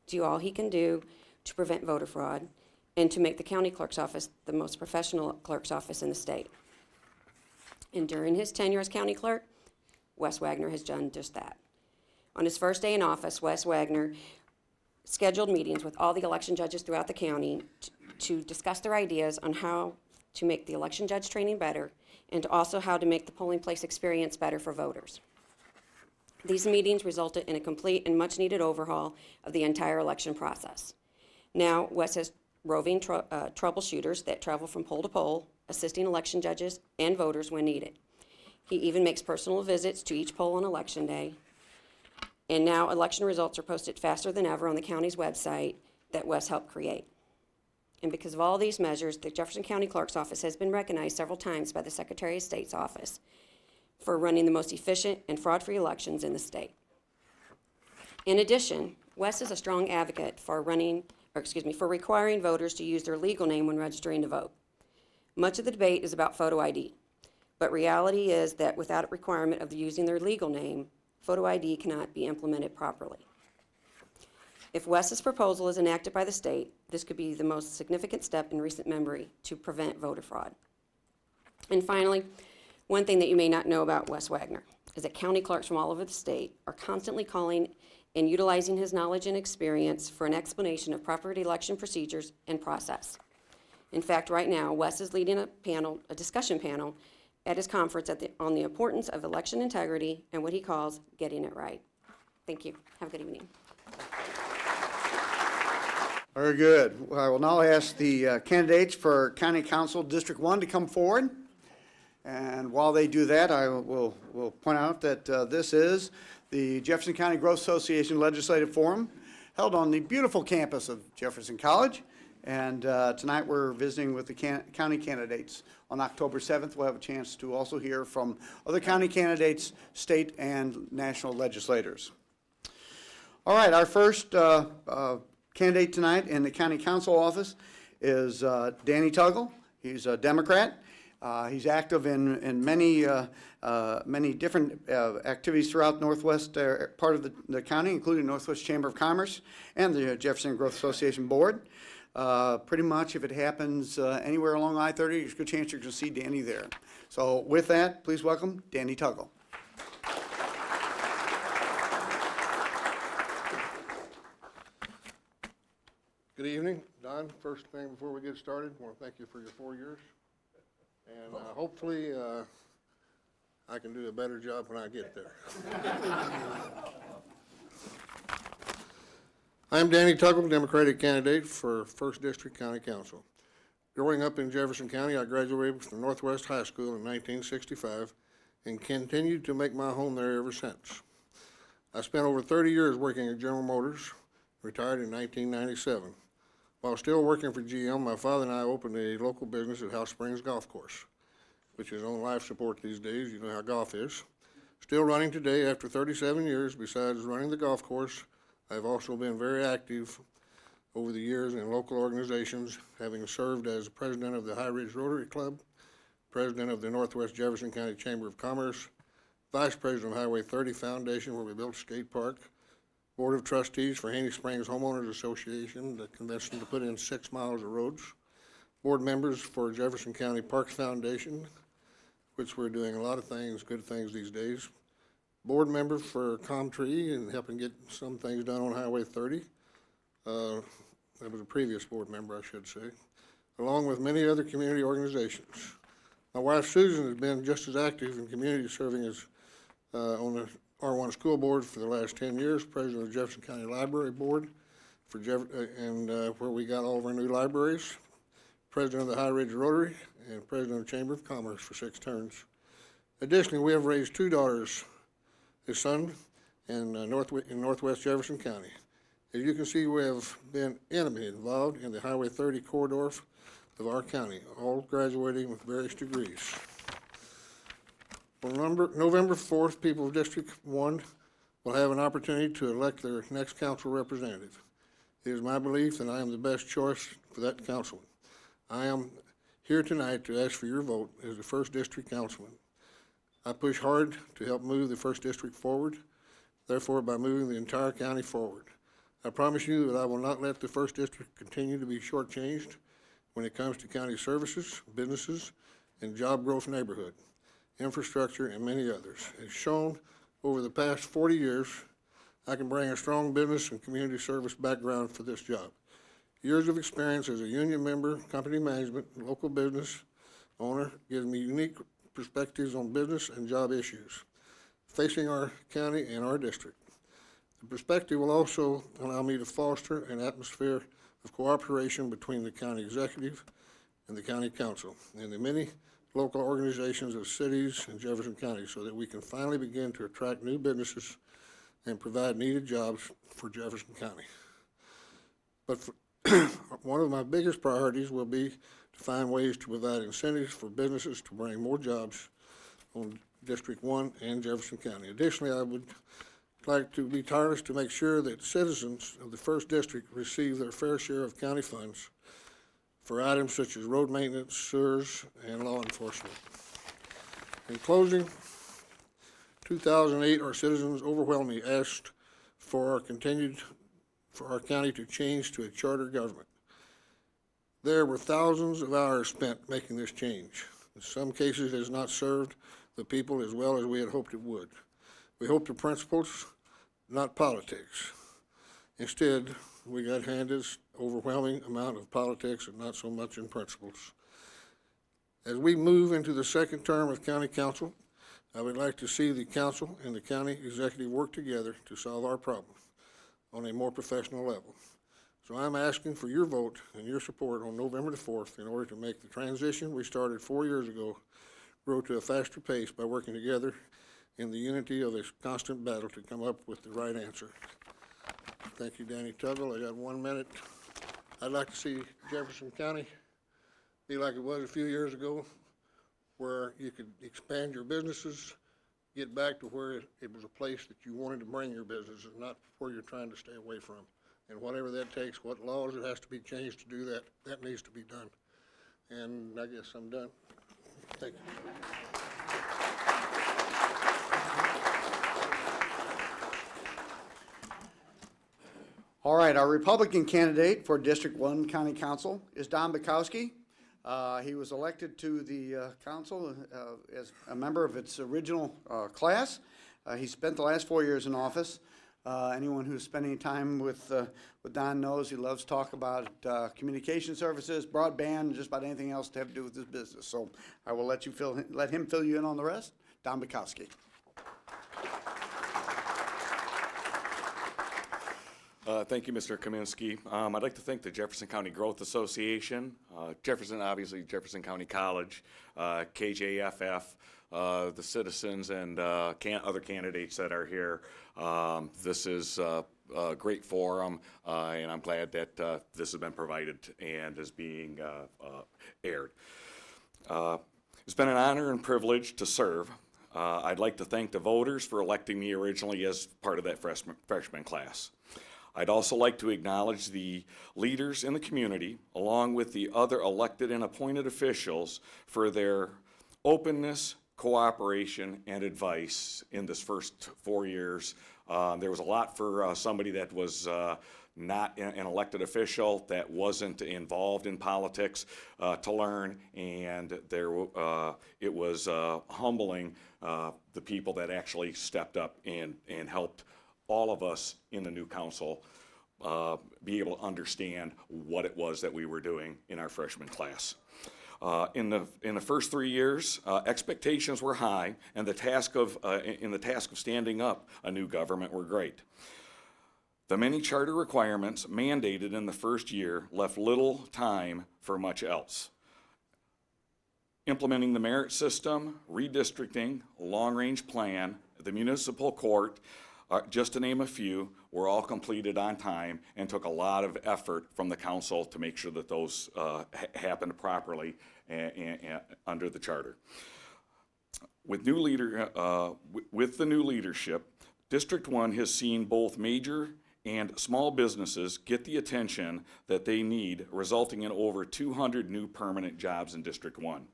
do all he can do to prevent voter fraud, and to make the County Clerk's Office the most professional clerk's office in the state. And during his tenure as county clerk, Wes Wagner has done just that. On his first day in office, Wes Wagner scheduled meetings with all the election judges throughout the county to discuss their ideas on how to make the election judge training better and also how to make the polling place experience better for voters. These meetings resulted in a complete and much-needed overhaul of the entire election process. Now, Wes has roving troubleshooters that travel from poll to poll, assisting election judges and voters when needed. He even makes personal visits to each poll on election day. And now election results are posted faster than ever on the county's website that Wes helped create. And because of all these measures, the Jefferson County Clerk's Office has been recognized several times by the Secretary of State's office for running the most efficient and fraud-free elections in the state. In addition, Wes is a strong advocate for requiring voters to use their legal name when registering to vote. Much of the debate is about photo ID, but reality is that without a requirement of using their legal name, photo ID cannot be implemented properly. If Wes's proposal is enacted by the state, this could be the most significant step in recent memory to prevent voter fraud. And finally, one thing that you may not know about Wes Wagner is that county clerks from all over the state are constantly calling and utilizing his knowledge and experience for an explanation of proper election procedures and process. In fact, right now, Wes is leading a discussion panel at his conference on the importance of election integrity and what he calls getting it right. Thank you. Have a good evening. Very good. I will now ask the candidates for County Council District 1 to come forward. And while they do that, I will point out that this is the Jefferson County Growth Association Legislative Forum held on the beautiful campus of Jefferson College. And tonight we're visiting with the county candidates. On October 7th, we'll have a chance to also hear from other county candidates, state and national legislators. All right, our first candidate tonight in the county council office is Danny Tuggle. He's a Democrat. He's active in many different activities throughout northwest part of the county, including Northwest Chamber of Commerce and the Jefferson Growth Association Board. Pretty much if it happens anywhere along I-30, there's a good chance you're going to see Danny there. So with that, please welcome Danny Tuggle. Good evening. Don, first thing before we get started, I want to thank you for your 4 years. And hopefully I can do a better job when I get there. I'm Danny Tuggle, Democratic candidate for 1st District County Council. Growing up in Jefferson County, I graduated from Northwest High School in 1965 and continued to make my home there ever since. I spent over 30 years working at General Motors, retired in 1997. While still working for GM, my father and I opened a local business at House Springs Golf Course, which is on life support these days. You know how golf is. Still running today after 37 years. Besides running the golf course, I've also been very active over the years in local organizations, having served as president of the High Ridge Rotary Club, president of the Northwest Jefferson County Chamber of Commerce, vice president of Highway 30 Foundation, where we built a skate park, board of trustees for Haney Springs Homeowners Association that convinced them to put in 6 miles of roads, board members for Jefferson County Parks Foundation, which we're doing a lot of things, good things these days, board member for Comtree and helping get some things done on Highway 30. That was a previous board member, I should say, along with many other community organizations. My wife Susan has been just as active in community serving as on the R1 school board for the last 10 years, president of the Jefferson County Library Board, for where we got all of our new libraries, president of the High Ridge Rotary, and president of the Chamber of Commerce for 6 terms. Additionally, we have raised 2 daughters this son in Northwest Jefferson County. As you can see, we have been intimately involved in the Highway 30 corridor of our county, all graduating with various degrees. On November 4th, people of District 1 will have an opportunity to elect their next council representative. It is my belief that I am the best choice for that councilman. I am here tonight to ask for your vote as the 1st District councilman. I push hard to help move the 1st District forward, therefore by moving the entire county forward. I promise you that I will not let the 1st District continue to be shortchanged when it comes to county services, businesses, and job growth neighborhood, infrastructure, and many others. As shown over the past 40 years, I can bring a strong business and community service background for this job. Years of experience as a union member, company management, and local business owner gives me unique perspectives on business and job issues facing our county and our district. The perspective will also allow me to foster an atmosphere of cooperation between the county executive and the county council and the many local organizations of cities in Jefferson County so that we can finally begin to attract new businesses and provide needed jobs for Jefferson County. But one of my biggest priorities will be to find ways to provide incentives for businesses to bring more jobs on District 1 and Jefferson County. Additionally, I would like to be tireless to make sure that citizens of the 1st District receive their fair share of county funds for items such as road maintenance, sewers, and law enforcement. In closing, 2008, our citizens overwhelmingly asked for our county to change to a charter government. There were thousands of hours spent making this change. In some cases, it has not served the people as well as we had hoped it would. We hoped the principles, not politics. Instead, we got handed an overwhelming amount of politics and not so much in principles. As we move into the 2nd term of county council, I would like to see the council and the county executive work together to solve our problems on a more professional level. So I'm asking for your vote and your support on November the 4th in order to make the transition we started 4 years ago grow to a faster pace by working together in the unity of a constant battle to come up with the right answer. Thank you, Danny Tuggle. I got 1 minute. I'd like to see Jefferson County be like it was a few years ago, where you could expand your businesses, get back to where it was a place that you wanted to bring your business and not where you're trying to stay away from. And whatever that takes, what laws it has to be changed to do that, that needs to be done. And I guess I'm done. Thank you. All right, our Republican candidate for District 1 County Council is Don Bukowski. He was elected to the council as a member of its original class. He spent the last 4 years in office. Anyone who's spending time with Don knows he loves to talk about communication services, broadband, and just about anything else to have to do with his business. So I will let him fill you in on the rest. Don Bukowski. Thank you, Mr. Kaminsky. I'd like to thank the Jefferson County Growth Association, Jefferson County College, KJFF, the citizens, and other candidates that are here. This is a great forum, and I'm glad that this has been provided and is being aired. It's been an honor and privilege to serve. I'd like to thank the voters for electing me originally as part of that freshman class. I'd also like to acknowledge the leaders in the community, along with the other elected and appointed officials, for their openness, cooperation, and advice in this first 4 years. There was a lot for somebody that was not an elected official, that wasn't involved in politics, to learn, and it was humbling, the people that actually stepped up and helped all of us in the new council be able to understand what it was that we were doing in our freshman class. In the first 3 years, expectations were high, and the task of standing up a new government were great. The many charter requirements mandated in the first year left little time for much else. Implementing the merit system, redistricting, long-range plan, the municipal court, just to name a few, were all completed on time and took a lot of effort from the council to make sure that those happened properly and under the charter. With the new leadership, District 1 has seen both major and small businesses get the attention that they need, resulting in over 200 new permanent jobs in District 1.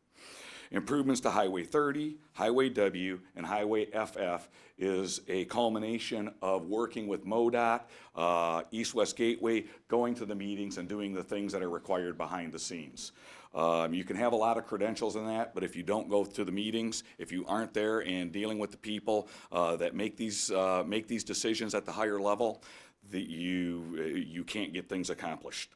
Improvements to Highway 30, Highway W, and Highway FF is a culmination of working with MoDOT, East-West Gateway, going to the meetings and doing the things that are required behind the scenes. You can have a lot of credentials in that, but if you don't go to the meetings, if you aren't there and dealing with the people that make these decisions at the higher level, you can't get things accomplished.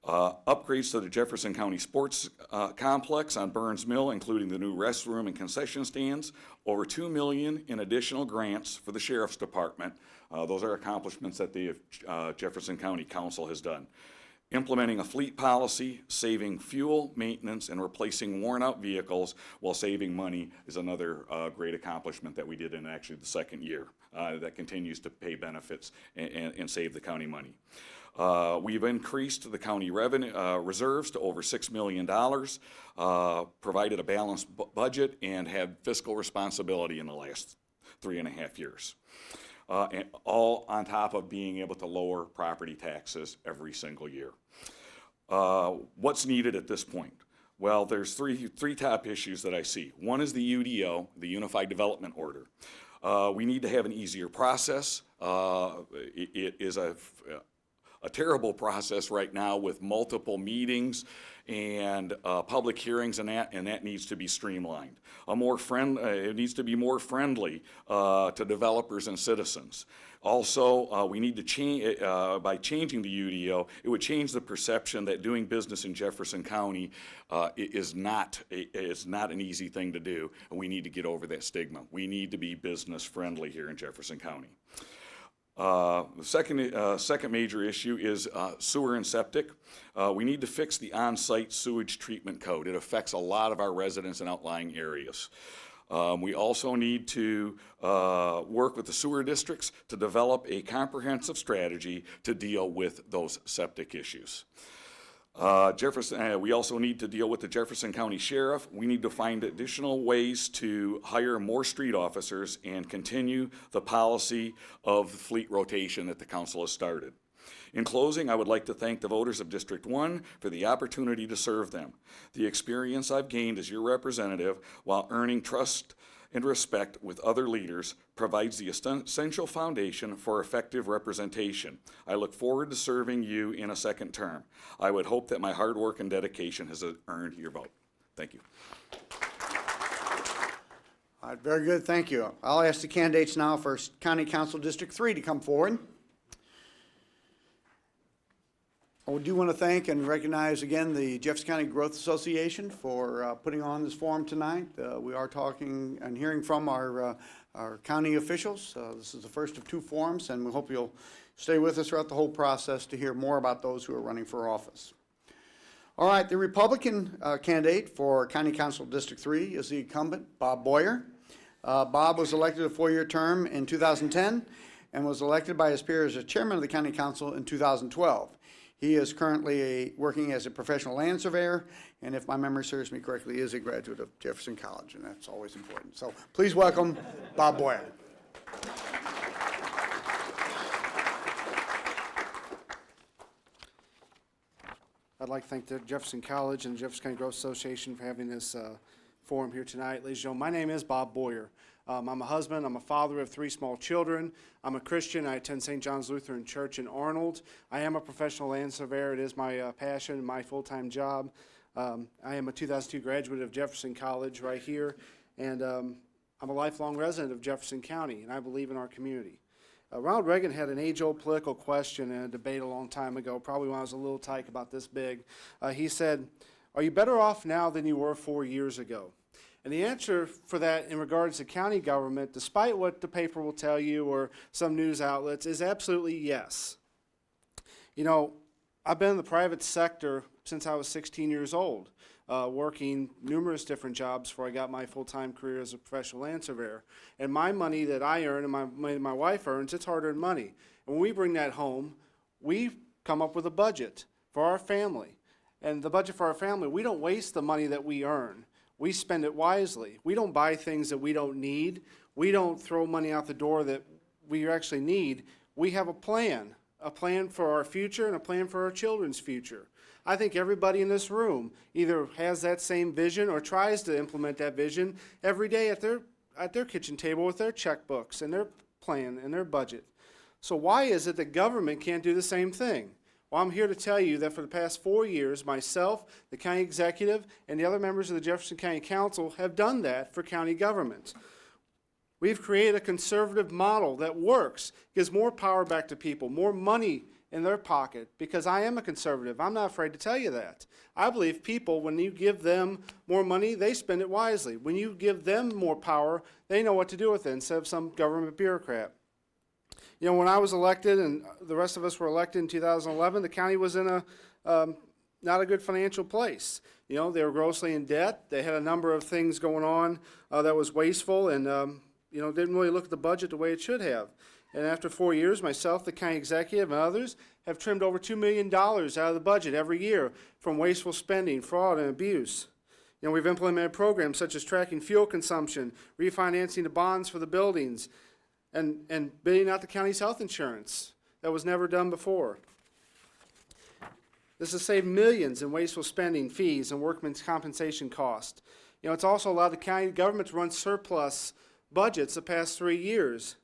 Upgrades to the Jefferson County Sports Complex on Burns Mill, including the new restroom and concession stands, over $2 million in additional grants for the Sheriff's Department. Those are accomplishments that the Jefferson County Council has done. Implementing a fleet policy, saving fuel, maintenance, and replacing worn-out vehicles while saving money is another great accomplishment that we did in actually the second year that continues to pay benefits and save the county money. We've increased the county revenue reserves to over $6 million, provided a balanced budget, and had fiscal responsibility in the last 3.5 years. And all on top of being able to lower property taxes every single year. What's needed at this point? Well, there's three top issues that I see. One is the UDO, the Unified Development Order. We need to have an easier process. It is a terrible process right now with multiple meetings and public hearings and that needs to be streamlined. It needs to be more friendly to developers and citizens. Also, we need to change, by changing the UDO, it would change the perception that doing business in Jefferson County is not an easy thing to do, and we need to get over that stigma. We need to be business friendly here in Jefferson County. The second major issue is sewer and septic. We need to fix the on-site sewage treatment code. It affects a lot of our residents in outlying areas. We also need to work with the sewer districts to develop a comprehensive strategy to deal with those septic issues. We also need to deal with the Jefferson County Sheriff. We need to find additional ways to hire more street officers and continue the policy of fleet rotation that the council has started. In closing, I would like to thank the voters of District 1 for the opportunity to serve them. The experience I've gained as your representative while earning trust and respect with other leaders provides the essential foundation for effective representation. I look forward to serving you in a second term. I would hope that my hard work and dedication has earned your vote. Thank you. right, very good, thank you. I'll ask the candidates now for County Council District 3 to come forward. I do want to thank and recognize again the Jefferson County Growth Association for putting on this forum tonight. We are talking and hearing from our county officials. This is the first of 2 forums, and we hope you'll stay with us throughout the whole process to hear more about those who are running for office. All right, the Republican candidate for County Council District 3 is the incumbent, Bob Boyer. Bob was elected a 4-year term in 2010 and was elected by his peers as chairman of the County Council in 2012. He is currently working as a professional land surveyor, and if my memory serves me correctly, is a graduate of Jefferson College, and that's always important. So please welcome Bob Boyer. I'd like to thank the Jefferson College and the Jefferson County Growth Association for having this forum here tonight. Ladies and gentlemen, my name is Bob Boyer. I'm a husband. I'm a father of 3 small children. I'm a Christian. I attend St. John's Lutheran Church in Arnold. I am a professional land surveyor. It is my passion and my full-time job. I am a 2002 graduate of Jefferson College right here, and I'm a lifelong resident of Jefferson County, and I believe in our community. Ronald Reagan had an age-old political question in a debate a long time ago, probably when I was a little tyke about this big. He said, "Are you better off now than you were 4 years ago?" And the answer for that in regards to county government, despite what the paper will tell you or some news outlets, is absolutely yes. You know, I've been in the private sector since I was 16 years old, working numerous different jobs before I got my full-time career as a professional land surveyor. And my money that I earn and my money my wife earns, it's hard-earned money. And when we bring that home, we come up with a budget for our family. And the budget for our family, we don't waste the money that we earn. We spend it wisely. We don't buy things that we don't need. We don't throw money out the door that we actually need. We have a plan for our future and a plan for our children's future. I think everybody in this room either has that same vision or tries to implement that vision every day at their kitchen table with their checkbooks and their plan and their budget. So why is it that government can't do the same thing? Well, I'm here to tell you that for the past 4 years, myself, the county executive, and the other members of the Jefferson County Council have done that for county government. We've created a conservative model that works, gives more power back to people, more money in their pocket, because I am a conservative. I'm not afraid to tell you that. I believe people, when you give them more money, they spend it wisely. When you give them more power, they know what to do with it instead of some government bureaucrat. You know, when I was elected and the rest of us were elected in 2011, the county was in a not a good financial place. You know, they were grossly in debt. They had a number of things going on that was wasteful and, you know, didn't really look at the budget the way it should have. And after 4 years, myself, the county executive, and others have trimmed over $2 million out of the budget every year from wasteful spending, fraud, and abuse. You know, we've implemented programs such as tracking fuel consumption, refinancing the bonds for the buildings, and bidding out the county's health insurance. That was never done before. This has saved millions in wasteful spending, fees, and workmen's compensation costs. You know, it's also allowed the county government to run surplus budgets the past 3 years.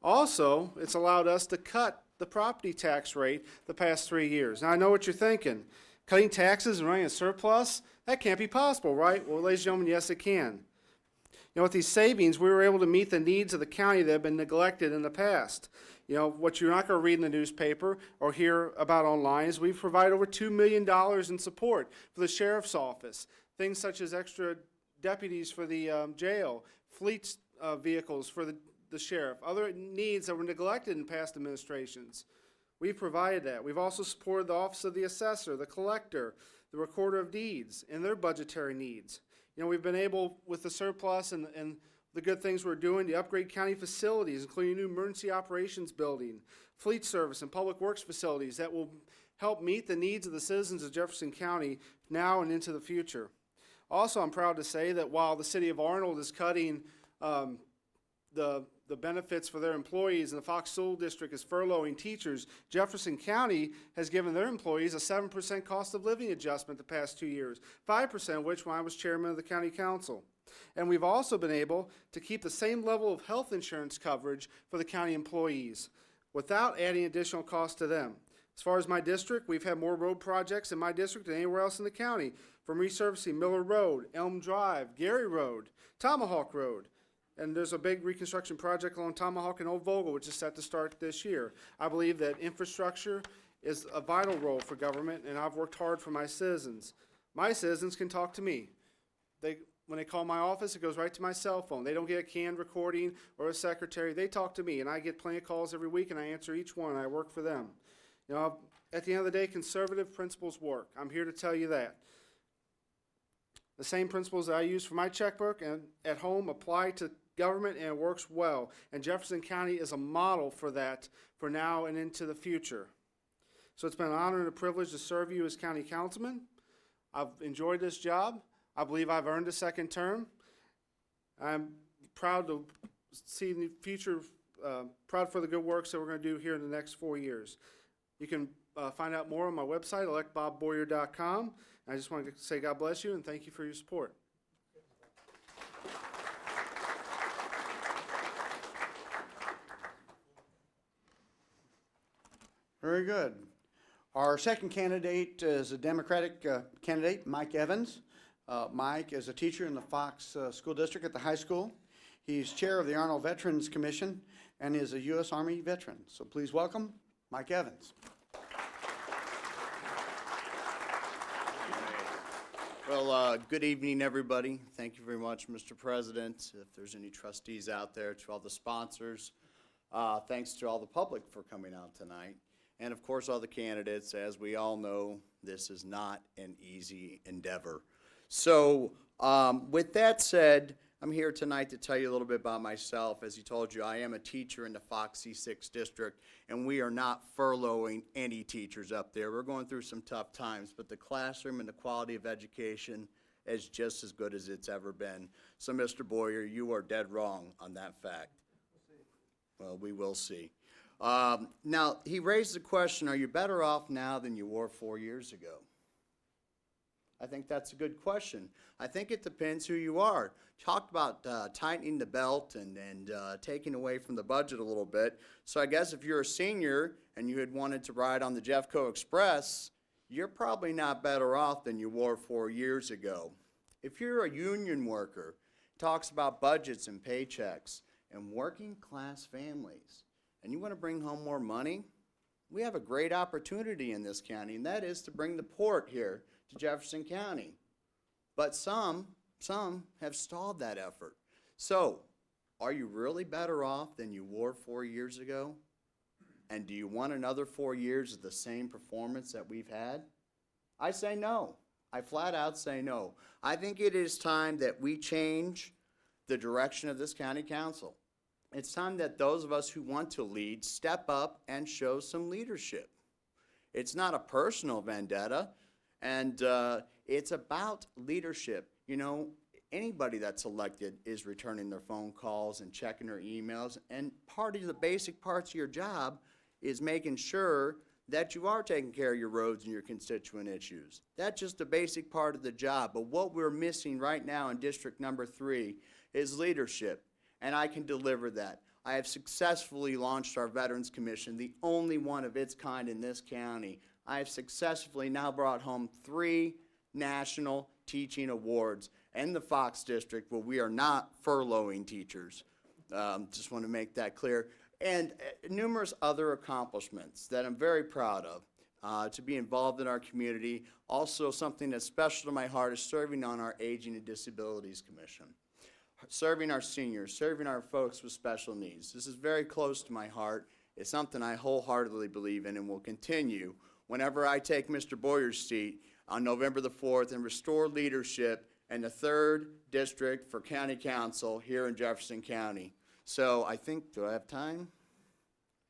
Also, it's allowed us to cut the property tax rate the past 3 years. Now, I know what you're thinking. Cutting taxes and running a surplus? That can't be possible, right? Well, ladies and gentlemen, yes, it can. You know, with these savings, we were able to meet the needs of the county that have been neglected in the past. You know, what you're not going to read in the newspaper or hear about online is we've provided over $2 million in support for the sheriff's office. Things such as extra deputies for the jail, fleet vehicles for the sheriff, other needs that were neglected in past administrations. We've provided that. We've also supported the office of the assessor, the collector, the recorder of deeds, and their budgetary needs. You know, we've been able, with the surplus and the good things we're doing, to upgrade county facilities, including a new emergency operations building, fleet service, and public works facilities that will help meet the needs of the citizens of Jefferson County now and into the future. Also, I'm proud to say that while the city of Arnold is cutting the benefits for their employees and the Fox School District is furloughing teachers, Jefferson County has given their employees a 7% cost of living adjustment the past 2 years, 5% of which when I was chairman of the county council. And we've also been able to keep the same level of health insurance coverage for the county employees without adding additional costs to them. As far as my district, we've had more road projects in my district than anywhere else in the county, from resurfacing Miller Road, Elm Drive, Gary Road, Tomahawk Road, And there's a big reconstruction project along Tomahawk and Old Vogel, which is set to start this year. I believe that infrastructure is a vital role for government, and I've worked hard for my citizens. My citizens can talk to me. When they call my office, it goes right to my cell phone. They don't get a canned recording or a secretary. They talk to me, and I get plenty of calls every week, and I answer each one, and I work for them. You know, at the end of the day, conservative principles work. I'm here to tell you that. The same principles that I use for my checkbook and at home apply to government, and it works well. And Jefferson County is a model for that for now and into the future. So it's been an honor and a privilege to serve you as county councilman. I've enjoyed this job. I believe I've earned a second term. I'm proud to see the future, proud for the good works that we're going to do here in the next 4 years. You can find out more on my website, electbobboyer.com. I just wanted to say God bless you and thank you for your support. Very good. Our second candidate is a Democratic candidate, Mike Evans. Mike is a teacher in the Fox School District at the high school. He's chair of the Arnold Veterans Commission and is a U.S. Army veteran. So please welcome Mike Evans. Well, good evening, everybody. Thank you very much, Mr. President. If there's any trustees out there, to all the sponsors, thanks to all the public for coming out tonight. And of course, all the candidates. As we all know, this is not an easy endeavor. So with that said, I'm here tonight to tell you a little bit about myself. As he told you, I am a teacher in the Fox C6 district, and we are not furloughing any teachers up there. We're going through some tough times, but the classroom and the quality of education is just as good as it's ever been. So, Mr. Boyer, you are dead wrong on that fact. Well, we will see. Now, he raised the question, are you better off now than you were 4 years ago? I think that's a good question. I think it depends who you are. Talked about tightening the belt and taking away from the budget a little bit. So I guess if you're a senior and you had wanted to ride on the Jeffco Express, you're probably not better off than you were 4 years ago. If you're a union worker, talks about budgets and paychecks and working class families, and you want to bring home more money, we have a great opportunity in this county, and that is to bring the port here to Jefferson County. But some have stalled that effort. So, are you really better off than you were 4 years ago? And do you want another 4 years of the same performance that we've had? I say no. I flat out say no. I think it is time that we change the direction of this county council. It's time that those of us who want to lead step up and show some leadership. It's not a personal vendetta, and it's about leadership. You know, anybody that's elected is returning their phone calls and checking their emails, and part of the basic parts of your job is making sure that you are taking care of your roads and your constituent issues. That's just a basic part of the job. But what we're missing right now in District Number 3 is leadership, and I can deliver that. I have successfully launched our Veterans Commission, the only one of its kind in this county. I have successfully now brought home 3 national teaching awards in the Fox District, where we are not furloughing teachers. Just want to make that clear. And numerous other accomplishments that I'm very proud of, to be involved in our community. Also, something that's special to my heart is serving on our Aging and Disabilities Commission. Serving our seniors, serving our folks with special needs. This is very close to my heart. It's something I wholeheartedly believe in and will continue whenever I take Mr. Boyer's seat on November the 4th and restore leadership in the 3rd District for County Council here in Jefferson County. So I think, do I have time?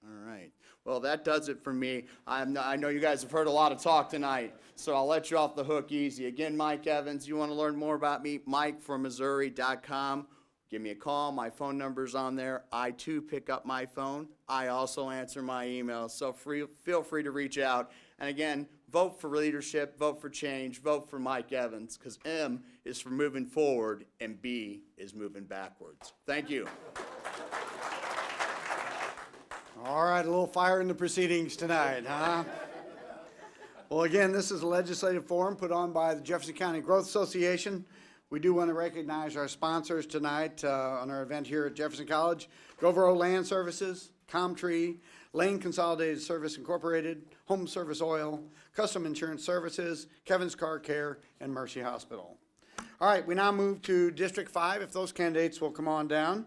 All right. Well, that does it for me. I know you guys have heard a lot of talk tonight, so I'll let you off the hook easy. Again, Mike Evans, you want to learn more about me, MikeFromMissouri.com. Give me a call. My phone number's on there. I, too, pick up my phone. I also answer my emails, so feel free to reach out. And again, vote for leadership, vote for change, vote for Mike Evans, because M is for moving forward and B is moving backwards. Thank you. All right, a little fire in the proceedings tonight, huh? Well, again, this is a legislative forum put on by the Jefferson County Growth Association. We do want to recognize our sponsors tonight on our event here at Jefferson College: Govero Land Services, Comtree, Lane Consolidated Service Incorporated, Home Service Oil, Custom Insurance Services, Kevin's Car Care, and Mercy Hospital. All right, we now move to District 5. If those candidates will come on down.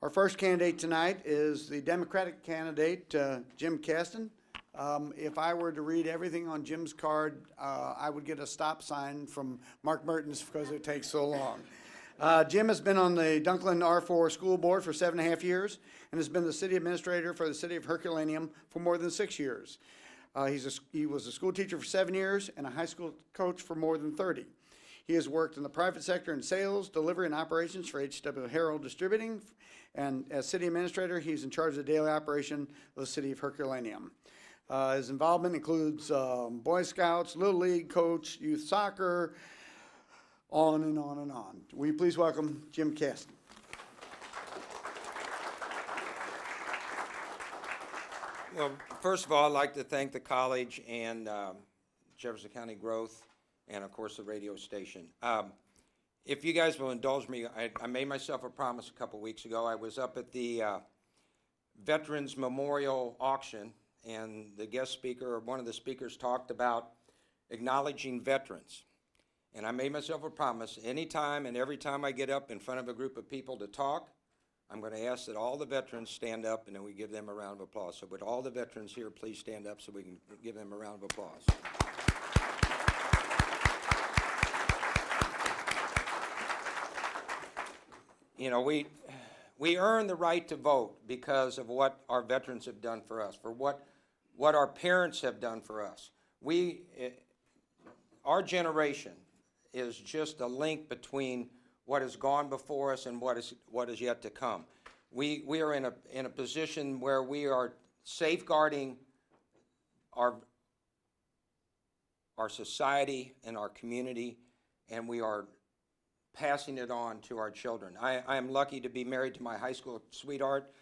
Our first candidate tonight is the Democratic candidate, Jim Kasten. If I were to read everything on Jim's card, I would get a stop sign from Mark Mertens because it takes so long. Jim has been on the Dunklin R4 School Board for 7.5 years and has been the city administrator for the city of Herculaneum for more than 6 years. He was a school teacher for 7 years and a high school coach for more than 30. He has worked in the private sector in sales, delivery, and operations for H.W. Harold Distributing. And as city administrator, he's in charge of the daily operation of the city of Herculaneum. His involvement includes Boy Scouts, Little League coach, youth soccer, on and on and on. Will you please welcome Jim Kasten? Well, first of all, I'd like to thank the college and Jefferson County Growth and, of course, the radio station. If you guys will indulge me, I made myself a promise a couple weeks ago. I was up at the Veterans Memorial Auction, and the guest speaker, or one of the speakers, talked about acknowledging veterans. And I made myself a promise, anytime and every time I get up in front of a group of people to talk, I'm going to ask that all the veterans stand up and then we give them a round of applause. So would all the veterans here please stand up so we can give them a round of applause. You know, we earn the right to vote because of what our veterans have done for us, for what our parents have done for us. Our generation is just a link between what has gone before us and what is yet to come. We are in a position where we are safeguarding our society and our community, and we are passing it on to our children. I am lucky to be married to my high school sweetheart,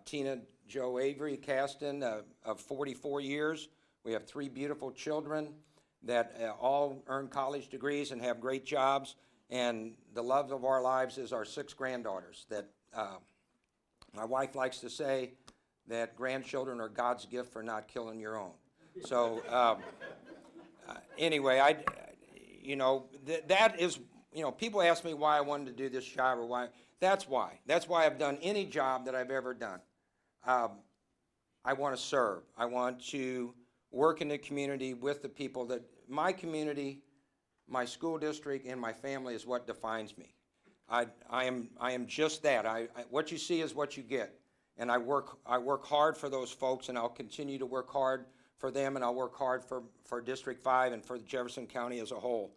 Tina Jo Avery Kasten, of 44 years. We have 3 beautiful children that all earn college degrees and have great jobs. And the love of our lives is our 6 granddaughters that my wife likes to say that grandchildren are God's gift for not killing your own. So anyway, that is, people ask me why I wanted to do this job or why. That's why. That's why I've done any job that I've ever done. I want to serve. I want to work in the community with the people that my community, my school district, and my family is what defines me. I am just that. What you see is what you get, and I work hard for those folks, and I'll continue to work hard for them, and I'll work hard for District 5 and for Jefferson County as a whole.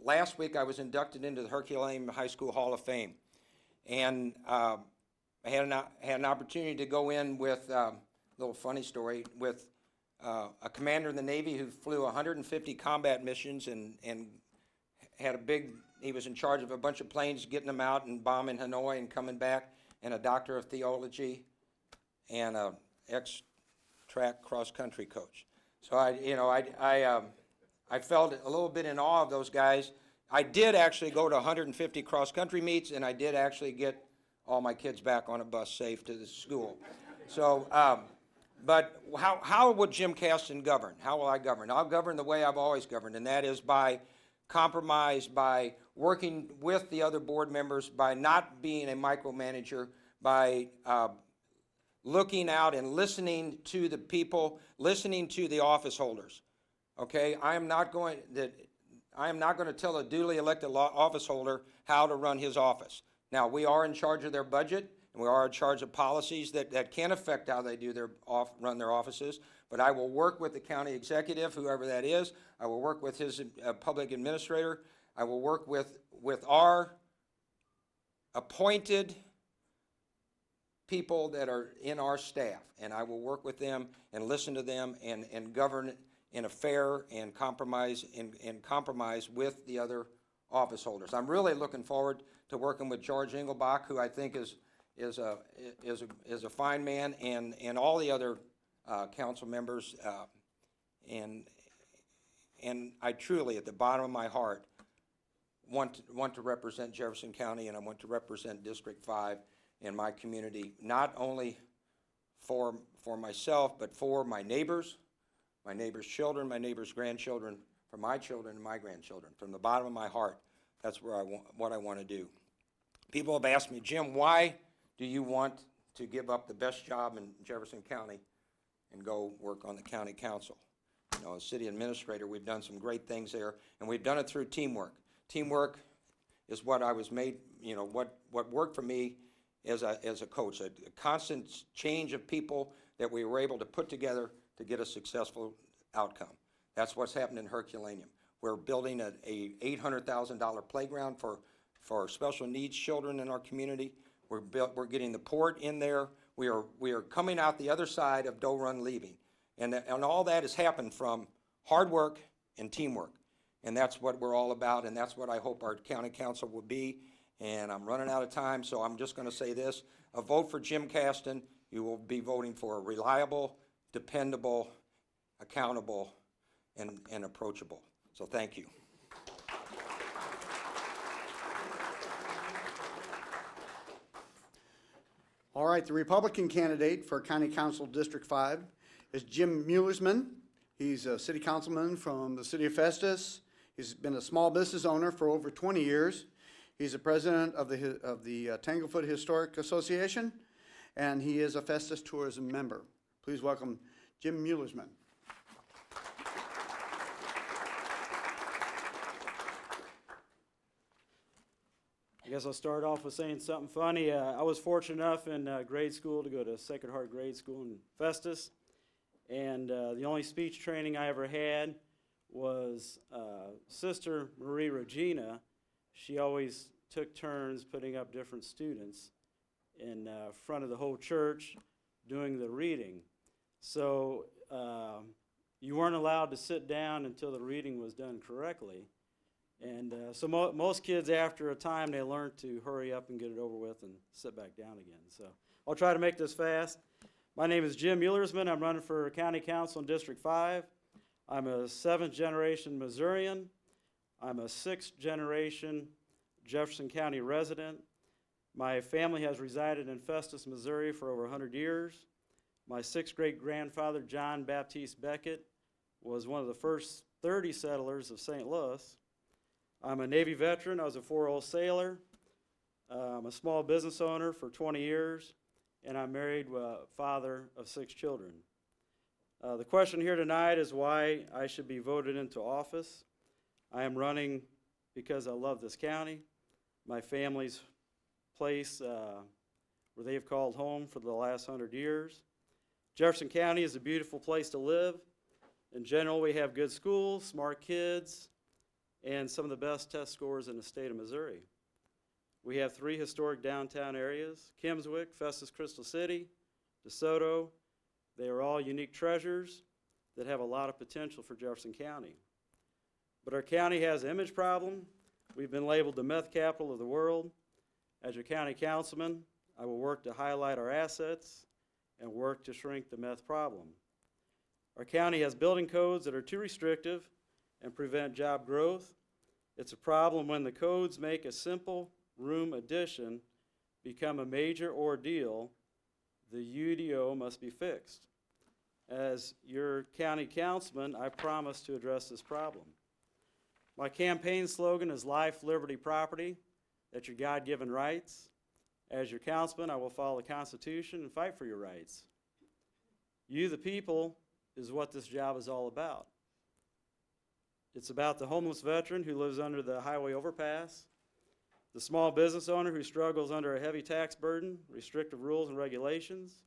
Last week I was inducted into the Herculaneum High School Hall of Fame, and I had an opportunity to go in with a little funny story with a commander in the Navy who flew 150 combat missions and had he was in charge of a bunch of planes, getting them out and bombing Hanoi and coming back, and a doctor of theology and a ex-track cross-country coach. So I felt a little bit in awe of those guys. I did actually go to 150 cross-country meets, and I did actually get all my kids back on a bus safe to the school. So, but how would Jim Kasten govern? How will I govern? I'll govern the way I've always governed, and that is by compromise, by working with the other board members, by not being a micromanager, by looking out and listening to the people, listening to the office holders. Okay, I am not going to tell a duly elected office holder how to run his office. Now, we are in charge of their budget, and we are in charge of policies that can affect how they run their offices. But I will work with the county executive, whoever that is. I will work with his public administrator. I will work with our appointed people that are in our staff, and I will work with them and listen to them and govern in a fair and compromise with the other office holders. I'm really looking forward to working with George Engelbach, who I think is a fine man, and all the other council members, and I truly, at the bottom of my heart, want to represent Jefferson County, and I want to represent District 5 in my community, not only for myself, but for my neighbors' children, my neighbors' grandchildren, for my children and my grandchildren. From the bottom of my heart, that's where what I want to do. People have asked me, Jim, why do you want to give up the best job in Jefferson County and go work on the county council? You know, as city administrator, we've done some great things there, and we've done it through teamwork. Teamwork is what I was made, you know, what worked for me as a coach, a constant change of people that we were able to put together to get a successful outcome. That's what's happened in Herculaneum. We're building a $800,000 playground for special needs children in our community. We're getting the port in there. We are coming out the other side of Doe Run leaving. And all that has happened from hard work and teamwork. And that's what we're all about, and that's what I hope our county council will be. And I'm running out of time, so I'm just going to say this. A vote for Jim Caston, you will be voting for a reliable, dependable, accountable, and approachable. So thank you. All right, the Republican candidate for County Council District 5 is Jim Muellersman. He's a city councilman from the city of Festus. He's been a small business owner for over 20 years. He's the president of the Tanglefoot Historic Association, and he is a Festus Tourism member. Please welcome Jim Muellersman. I guess I'll start off with saying something funny. I was fortunate enough in grade school to go to Sacred Heart Grade School in Festus, and the only speech training I ever had was Sister Marie Regina. She always took turns putting up different students in front of the whole church doing the reading. So you weren't allowed to sit down until the reading was done correctly. And so most kids, after a time, they learn to hurry up and get it over with and sit back down again. So I'll try to make this fast. My name is Jim Muellersman. I'm running for County Council in District 5. I'm a 7th-generation Missourian. I'm a 6th-generation Jefferson County resident. My family has resided in Festus, Missouri for over 100 years. My 6th great-grandfather, John Baptiste Beckett, was one of the first 30 settlers of St. Louis. I'm a Navy veteran. I was a 4-0 sailor. I'm a small business owner for 20 years, and I'm married with a father of 6 children. The question here tonight is why I should be voted into office. I am running because I love this county, my family's place where they have called home for the last 100 years. Jefferson County is a beautiful place to live. In general, we have good schools, smart kids, and some of the best test scores in the state of Missouri. We have 3 historic downtown areas: Kimmswick, Festus Crystal City, DeSoto. They are all unique treasures that have a lot of potential for Jefferson County. But our county has an image problem. We've been labeled the meth capital of the world. As your county councilman, I will work to highlight our assets and work to shrink the meth problem. Our county has building codes that are too restrictive and prevent job growth. It's a problem when the codes make a simple room addition become a major ordeal. The UDO must be fixed. As your county councilman, I promise to address this problem. My campaign slogan is life, liberty, property. That's your God-given rights. As your councilman, I will follow the Constitution and fight for your rights. You, the people, is what this job is all about. It's about the homeless veteran who lives under the highway overpass, the small business owner who struggles under a heavy tax burden, restrictive rules and regulations,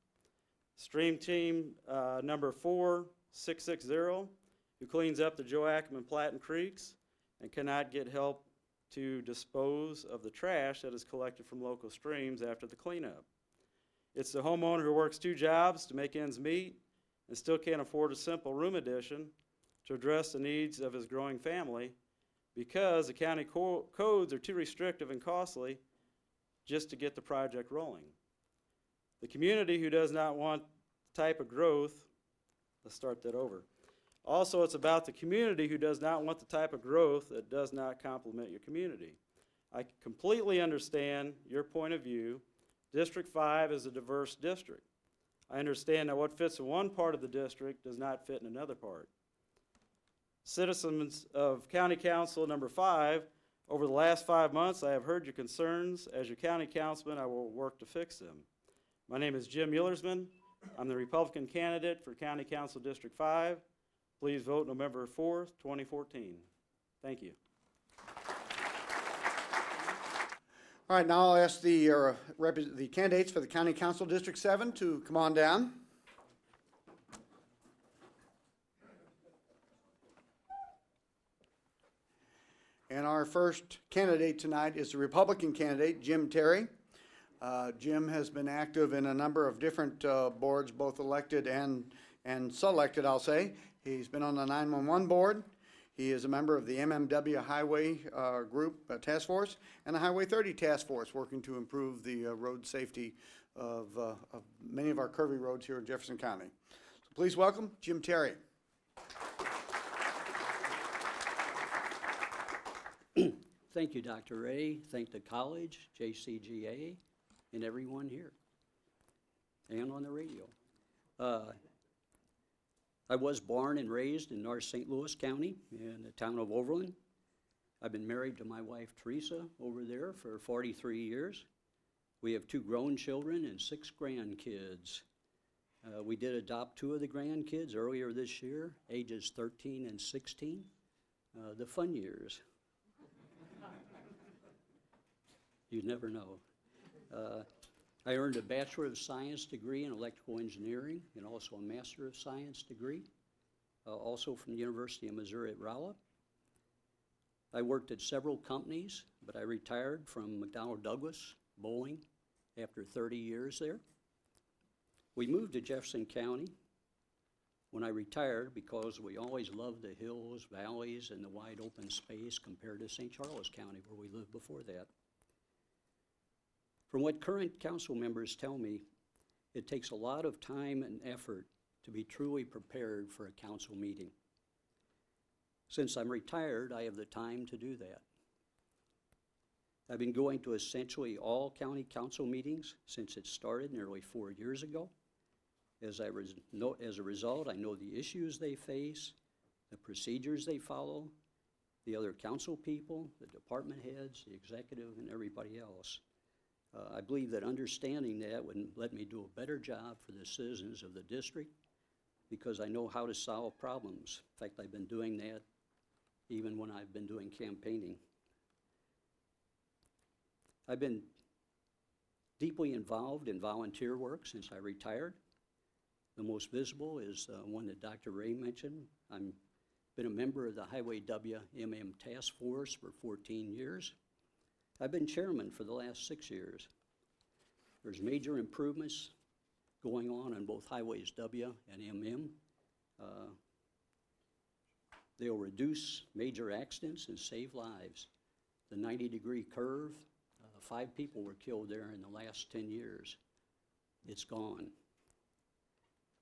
Stream Team number 4660, who cleans up the Joachim and Platten Creeks and cannot get help to dispose of the trash that is collected from local streams after the cleanup. It's the homeowner who works 2 jobs to make ends meet and still can't afford a simple room addition to address the needs of his growing family because the county codes are too restrictive and costly just to get the project rolling. The community who does not want the type of growth, let's start that over. Also, it's about the community who does not want the type of growth that does not complement your community. I completely understand your point of view. District 5 is a diverse district. I understand that what fits in one part of the district does not fit in another part. Citizens of County Council number 5, over the last 5 months, I have heard your concerns. As your county councilman, I will work to fix them. My name is Jim Muellersman. I'm the Republican candidate for County Council District 5. Please vote November 4th, 2014. Thank you. All right, now I'll ask the candidates for the County Council District 7 to come on down. And our first candidate tonight is the Republican candidate, Jim Terry. Jim has been active in a number of different boards, both elected and selected, I'll say. He's been on the 911 board. He is a member of the MMW Highway Group Task Force and the Highway 30 Task Force, working to improve the road safety of many of our curvy roads here in Jefferson County. So please welcome Jim Terry. Thank you, Dr. Ray. Thank the college, JCGA, and everyone here and on the radio. I was born and raised in North St. Louis County in the town of Overland. I've been married to my wife, Teresa, over there for 43 years. We have 2 grown children and 6 grandkids. We did adopt 2 of the grandkids earlier this year, ages 13 and 16, the fun years. You never know. I earned a Bachelor of Science degree in Electrical Engineering and also a Master of Science degree, also from the University of Missouri at Rolla. I worked at several companies, but I retired from McDonnell Douglas Bowling after 30 years there. We moved to Jefferson County when I retired because we always loved the hills, valleys, and the wide open space compared to St. Charles County where we lived before that. From what current council members tell me, it takes a lot of time and effort to be truly prepared for a council meeting. Since I'm retired, I have the time to do that. I've been going to essentially all county council meetings since it started nearly 4 years ago. As a result, I know the issues they face, the procedures they follow, the other council people, the department heads, the executive, and everybody else. I believe that understanding that would let me do a better job for the citizens of the district because I know how to solve problems. In fact, I've been doing that even when I've been doing campaigning. I've been deeply involved in volunteer work since I retired. The most visible is one that Dr. Ray mentioned. I've been a member of the Highway WMM Task Force for 14 years. I've been chairman for the last 6 years. There's major improvements going on both Highways W and MM. They'll reduce major accidents and save lives. The 90-degree curve, 5 people were killed there in the last 10 years. It's gone.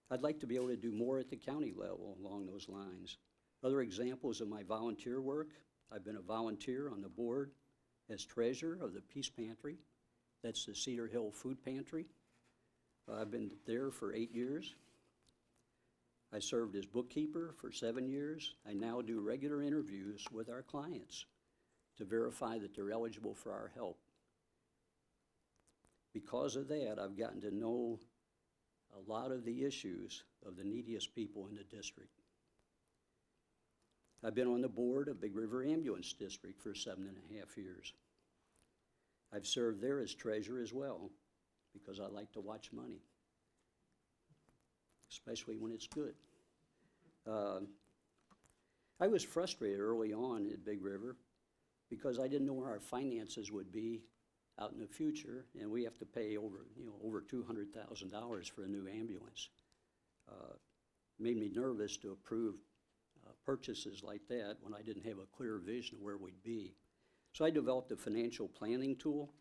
I'd like to be able to do more at the county level along those lines. Other examples of my volunteer work, I've been a volunteer on the board as treasurer of the Peace Pantry. That's the Cedar Hill Food Pantry. I've been there for 8 years. I served as bookkeeper for 7 years. I now do regular interviews with our clients to verify that they're eligible for our help. Because of that, I've gotten to know a lot of the issues of the neediest people in the district. I've been on the board of Big River Ambulance District for 7.5 years. I've served there as treasurer as well because I like to watch money, especially when it's good. I was frustrated early on at Big River because I didn't know where our finances would be out in the future, and we have to pay over $200,000 for a new ambulance. Made me nervous to approve purchases like that when I didn't have a clear vision of where we'd be. So I developed a financial planning tool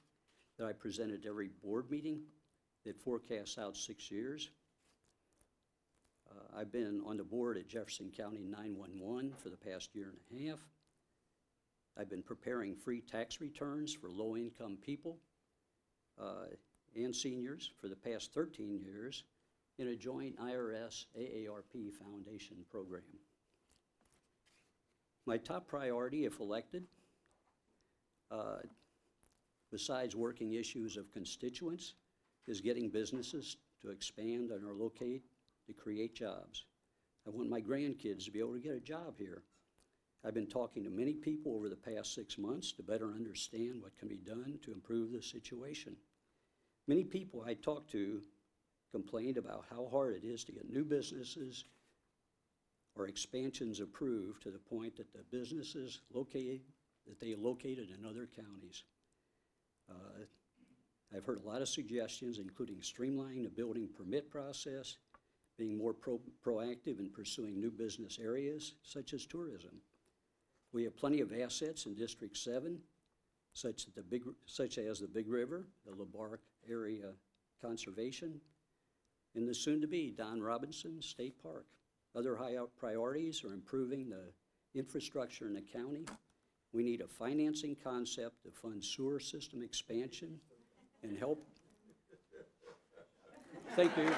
that I presented at every board meeting that forecasts out 6 years. I've been on the board at Jefferson County 911 for the past year and a half. I've been preparing free tax returns for low-income people and seniors for the past 13 years in a joint IRS-AARP Foundation program. My top priority, if elected, besides working issues of constituents, is getting businesses to expand and relocate to create jobs. I want my grandkids to be able to get a job here. I've been talking to many people over the past 6 months to better understand what can be done to improve the situation. Many people I talked to complained about how hard it is to get new businesses or expansions approved to the point that the businesses located in other counties. I've heard a lot of suggestions, including streamlining the building permit process, being more proactive in pursuing new business areas, such as tourism. We have plenty of assets in District 7, such as the Big River, the LaBarque Area Conservation, and the soon-to-be Don Robinson State Park. Other high priorities are improving the infrastructure in the county. We need a financing concept to fund sewer system expansion and help. Thank you.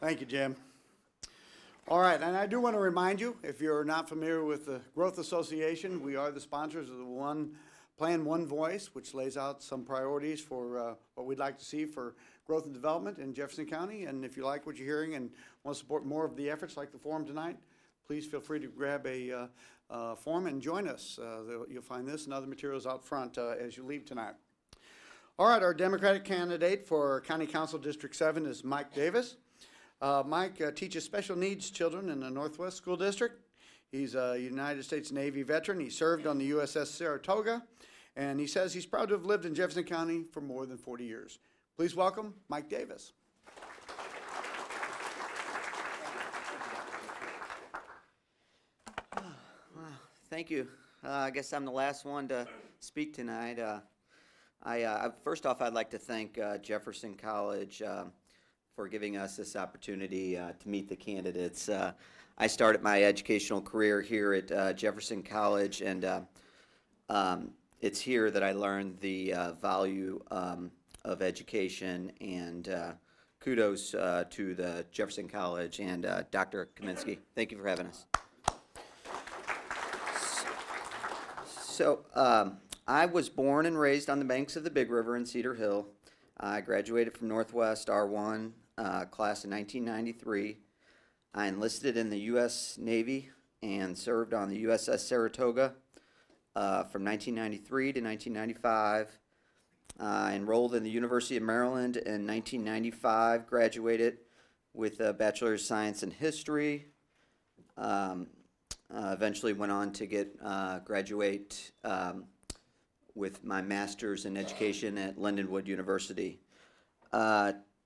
Thank you, Jim. All right, and I do want to remind you, if you're not familiar with the Growth Association, we are the sponsors of the Plan One Voice, which lays out some priorities for what we'd like to see for growth and development in Jefferson County. And if you like what you're hearing and want to support more of the efforts like the forum tonight, please feel free to grab a form and join us. You'll find this and other materials out front as you leave tonight. All right, our Democratic candidate for County Council District 7 is Mike Davis. Mike teaches special needs children in the Northwest School District. He's a United States Navy veteran. He served on the USS Saratoga, and he says he's proud to have lived in Jefferson County for more than 40 years. Please welcome Mike Davis. Thank you. I guess I'm the last one to speak tonight. First off, I'd like to thank Jefferson College for giving us this opportunity to meet the candidates. I started my educational career here at Jefferson College, and it's here that I learned the value of education, and kudos to the Jefferson College and Dr. Kaminsky. Thank you for having us. So I was born and raised on the banks of the Big River in Cedar Hill. I graduated from Northwest R1 class in 1993. I enlisted in the U.S. Navy and served on the USS Saratoga from 1993 to 1995. I enrolled in the University of Maryland in 1995, graduated with a Bachelor of Science in History. Eventually went on to graduate with my Master's in Education at Lindenwood University.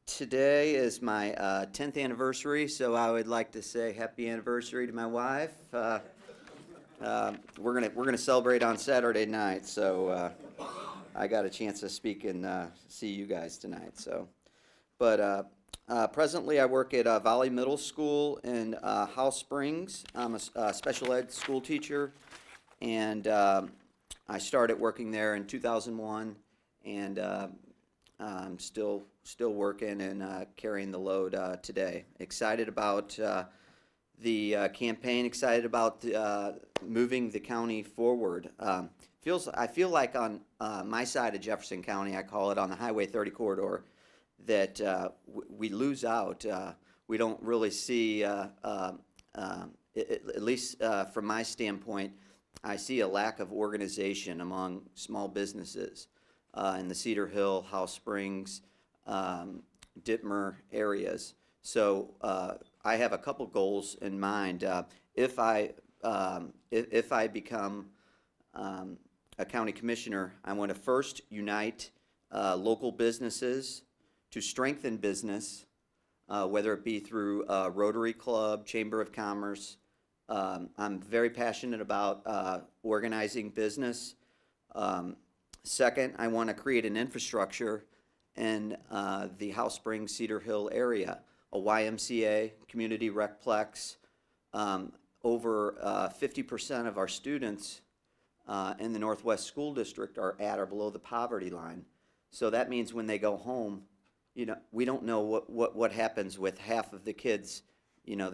Today is my 10th anniversary, so I would like to say happy anniversary to my wife. We're gonna celebrate on Saturday night, so I got a chance to speak and see you guys tonight. So, but presently I work at Valley Middle School in House Springs. I'm a special ed school teacher, and I started working there in 2001, and I'm still working and carrying the load today. Excited about the campaign, excited about moving the county forward. I feel like on my side of Jefferson County, I call it on the Highway 30 corridor, that we lose out. We don't really see, at least from my standpoint, I see a lack of organization among small businesses in the Cedar Hill, House Springs, Ditmer areas. So I have a couple goals in mind. If I become a county commissioner, I want to first unite local businesses to strengthen business, whether it be through Rotary Club, Chamber of Commerce. I'm very passionate about organizing business Second, I want to create an infrastructure in the House Springs Cedar Hill area, a YMCA, community recplex. Over 50% of our students in the Northwest School District are at or below the poverty line. So that means when they go home, you know, we don't know what happens with half of the kids, you know,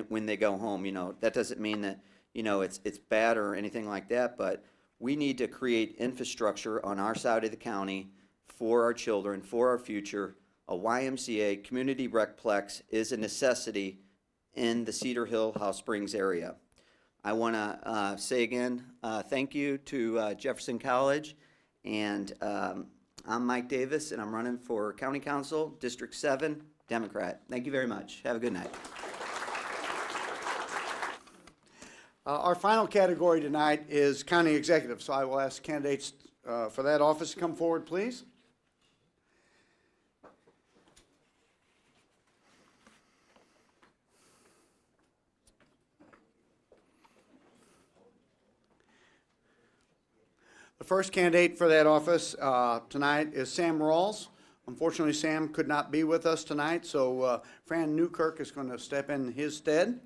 when they go home. You know, that doesn't mean that, you know, it's bad or anything like that, but we need to create infrastructure on our side of the county for our children, for our future. A YMCA, community recplex, is a necessity in the Cedar Hill, House Springs area. I want to say again, thank you to Jefferson College, and I'm Mike Davis, and I'm running for County Council, District 7, Democrat. Thank you very much. Have a good night. Our final category tonight is county executive, so I will ask candidates for that office to come forward, please. The first candidate for that office tonight is Sam Rawls. Unfortunately, Sam could not be with us tonight, so Fran Newkirk is going to step in his stead.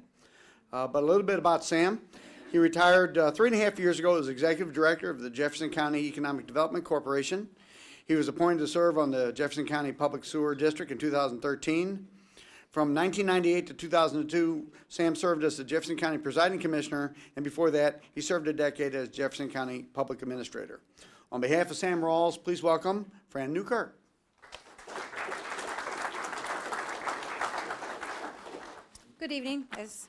But a little bit about Sam. He retired 3.5 years ago as Executive Director of the Jefferson County Economic Development Corporation. He was appointed to serve on the Jefferson County Public Sewer District in 2013. From 1998 to 2002, Sam served as the Jefferson County Presiding Commissioner, and before that, he served a decade as Jefferson County Public Administrator. On behalf of Sam Rawls, please welcome Fran Newkirk. Good evening. As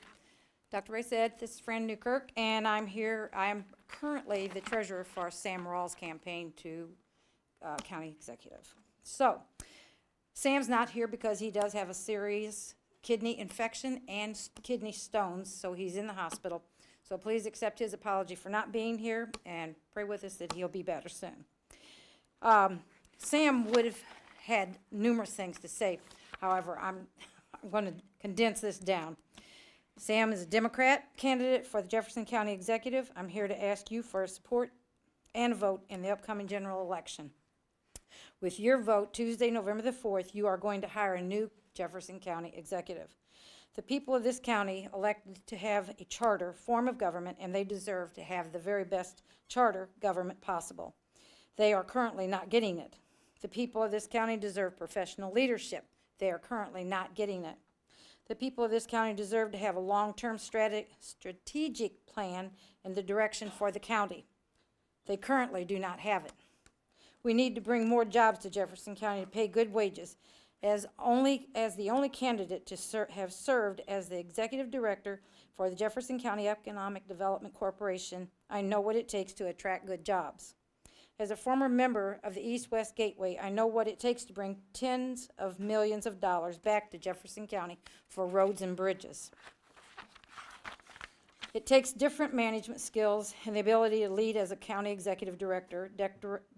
Dr. Ray said, this is Fran Newkirk, and I'm here. I'm currently the treasurer for Sam Rawls' campaign to county executive. So, Sam's not here because he does have a serious kidney infection and kidney stones, so he's in the hospital. So please accept his apology for not being here, and pray with us that he'll be better soon. Sam would have had numerous things to say. However, I'm going to condense this down. Sam is a Democrat candidate for the Jefferson County Executive. I'm here to ask you for support and a vote in the upcoming general election. With your vote, Tuesday, November the 4th, you are going to hire a new Jefferson County Executive. The people of this county elected to have a charter form of government, and they deserve to have the very best charter government possible. They are currently not getting it. The people of this county deserve professional leadership. They are currently not getting it. The people of this county deserve to have a long-term strategic plan and the direction for the county. They currently do not have it. We need to bring more jobs to Jefferson County to pay good wages. As the only candidate to have served as the executive director for the Jefferson County Economic Development Corporation, I know what it takes to attract good jobs. As a former member of the East-West Gateway, I know what it takes to bring tens of millions of dollars back to Jefferson County for roads and bridges. It takes different management skills and the ability to lead as a county executive director,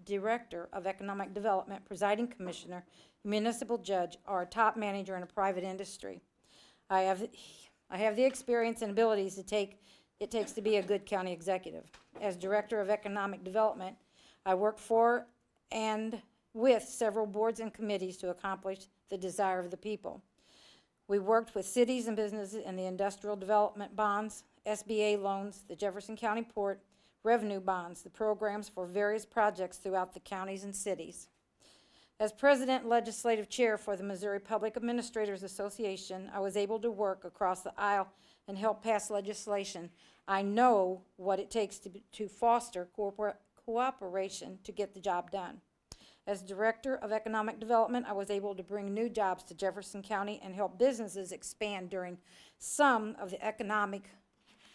director of economic development, presiding commissioner, municipal judge, or a top manager in a private industry. I have the experience and abilities it takes to be a good county executive. As director of economic development, I work for and with several boards and committees to accomplish the desire of the people. We worked with cities and businesses in the industrial development bonds, SBA loans, the Jefferson County Port, revenue bonds, the programs for various projects throughout the counties and cities. As president and legislative chair for the Missouri Public Administrators Association, I was able to work across the aisle and help pass legislation. I know what it takes to foster cooperation to get the job done. As director of economic development, I was able to bring new jobs to Jefferson County and help businesses expand during some of the economic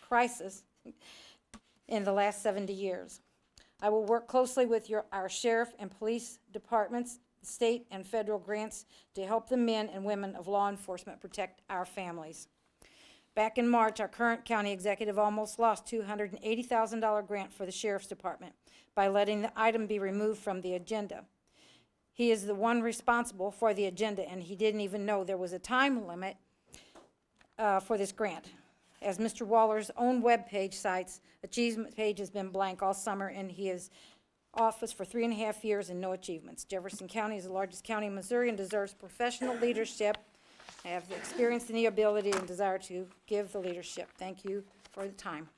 crisis in the last 70 years. I will work closely with our sheriff and police departments, state and federal grants to help the men and women of law enforcement protect our families. Back in March, our current county executive almost lost $280,000 grant for the sheriff's department by letting the item be removed from the agenda. He is the one responsible for the agenda, and he didn't even know there was a time limit for this grant. As Mr. Waller's own webpage cites, achievement page has been blank all summer, and he has office for 3.5 years and no achievements. Jefferson County is the largest county in Missouri and deserves professional leadership. I have the experience and the ability and desire to give the leadership. Thank you for the time.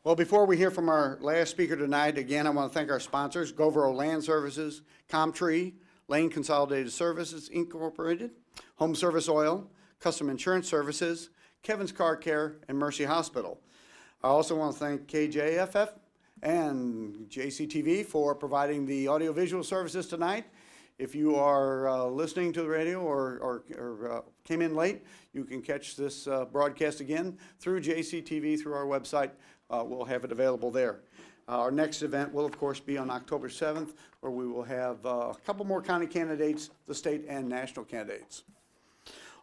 Well, before we hear from our last speaker tonight, again, I want to thank our sponsors, Govero Land Services, Comtree, Lane Consolidated Services Incorporated, Home Service Oil, Custom Insurance Services, Kevin's Car Care, and Mercy Hospital. I also want to thank KJFF and JCTV for providing the audiovisual services tonight. If you are listening to the radio or came in late, you can catch this broadcast again through JCTV, through our website. We'll have it available there. Our next event will, of course, be on October 7th, where we will have a couple more county candidates, the state and national candidates.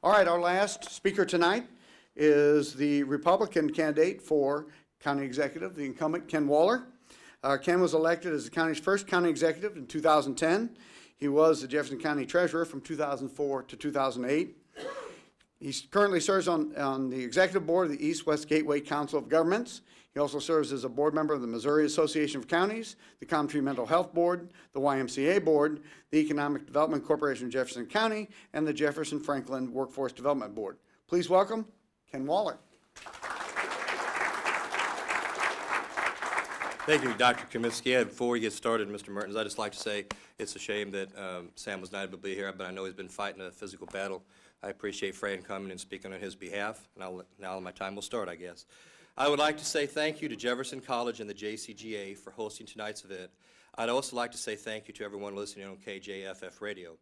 All right, our last speaker tonight is the Republican candidate for county executive, the incumbent Ken Waller. Ken was elected as the county's first county executive in 2010. He was the Jefferson County Treasurer from 2004 to 2008. He currently serves on the executive board of the East-West Gateway Council of Governments. He also serves as a board member of the Missouri Association of Counties, the Comtree Mental Health Board, the YMCA Board, the Economic Development Corporation of Jefferson County, and the Jefferson Franklin Workforce Development Board. Please welcome Ken Waller. Thank you, Dr. Kaminsky. Before we get started, Mr. Mertens, I'd just like to say it's a shame that Sam was not able to be here, but I know he's been fighting a physical battle. I appreciate Fran coming and speaking on his behalf, and now my time will start, I guess. I would like to say thank you to Jefferson College and the JCGA for hosting tonight's event. I'd also like to say thank you to everyone listening on KJFF Radio.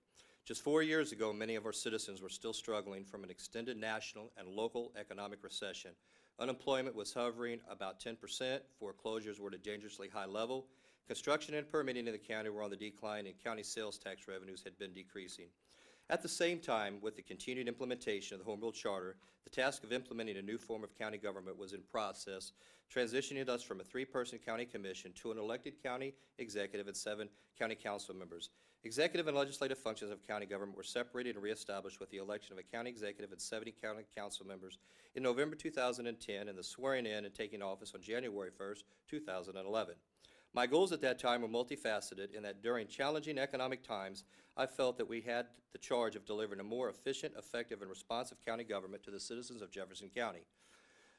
Just 4 years ago, many of our citizens were still struggling from an extended national and local economic recession. Unemployment was hovering about 10%, foreclosures were at a dangerously high level, construction and permitting in the county were on the decline, and county sales tax revenues had been decreasing. At the same time, with the continued implementation of the Home Rule Charter, the task of implementing a new form of county government was in process, transitioning us from a 3-person county commission to an elected county executive and 7 county council members. Executive and legislative functions of county government were separated and reestablished with the election of a county executive and 70 county council members in November 2010 and the swearing in and taking office on January 1st, 2011. My goals at that time were multifaceted in that during challenging economic times, I felt that we had the charge of delivering a more efficient, effective, and responsive county government to the citizens of Jefferson County.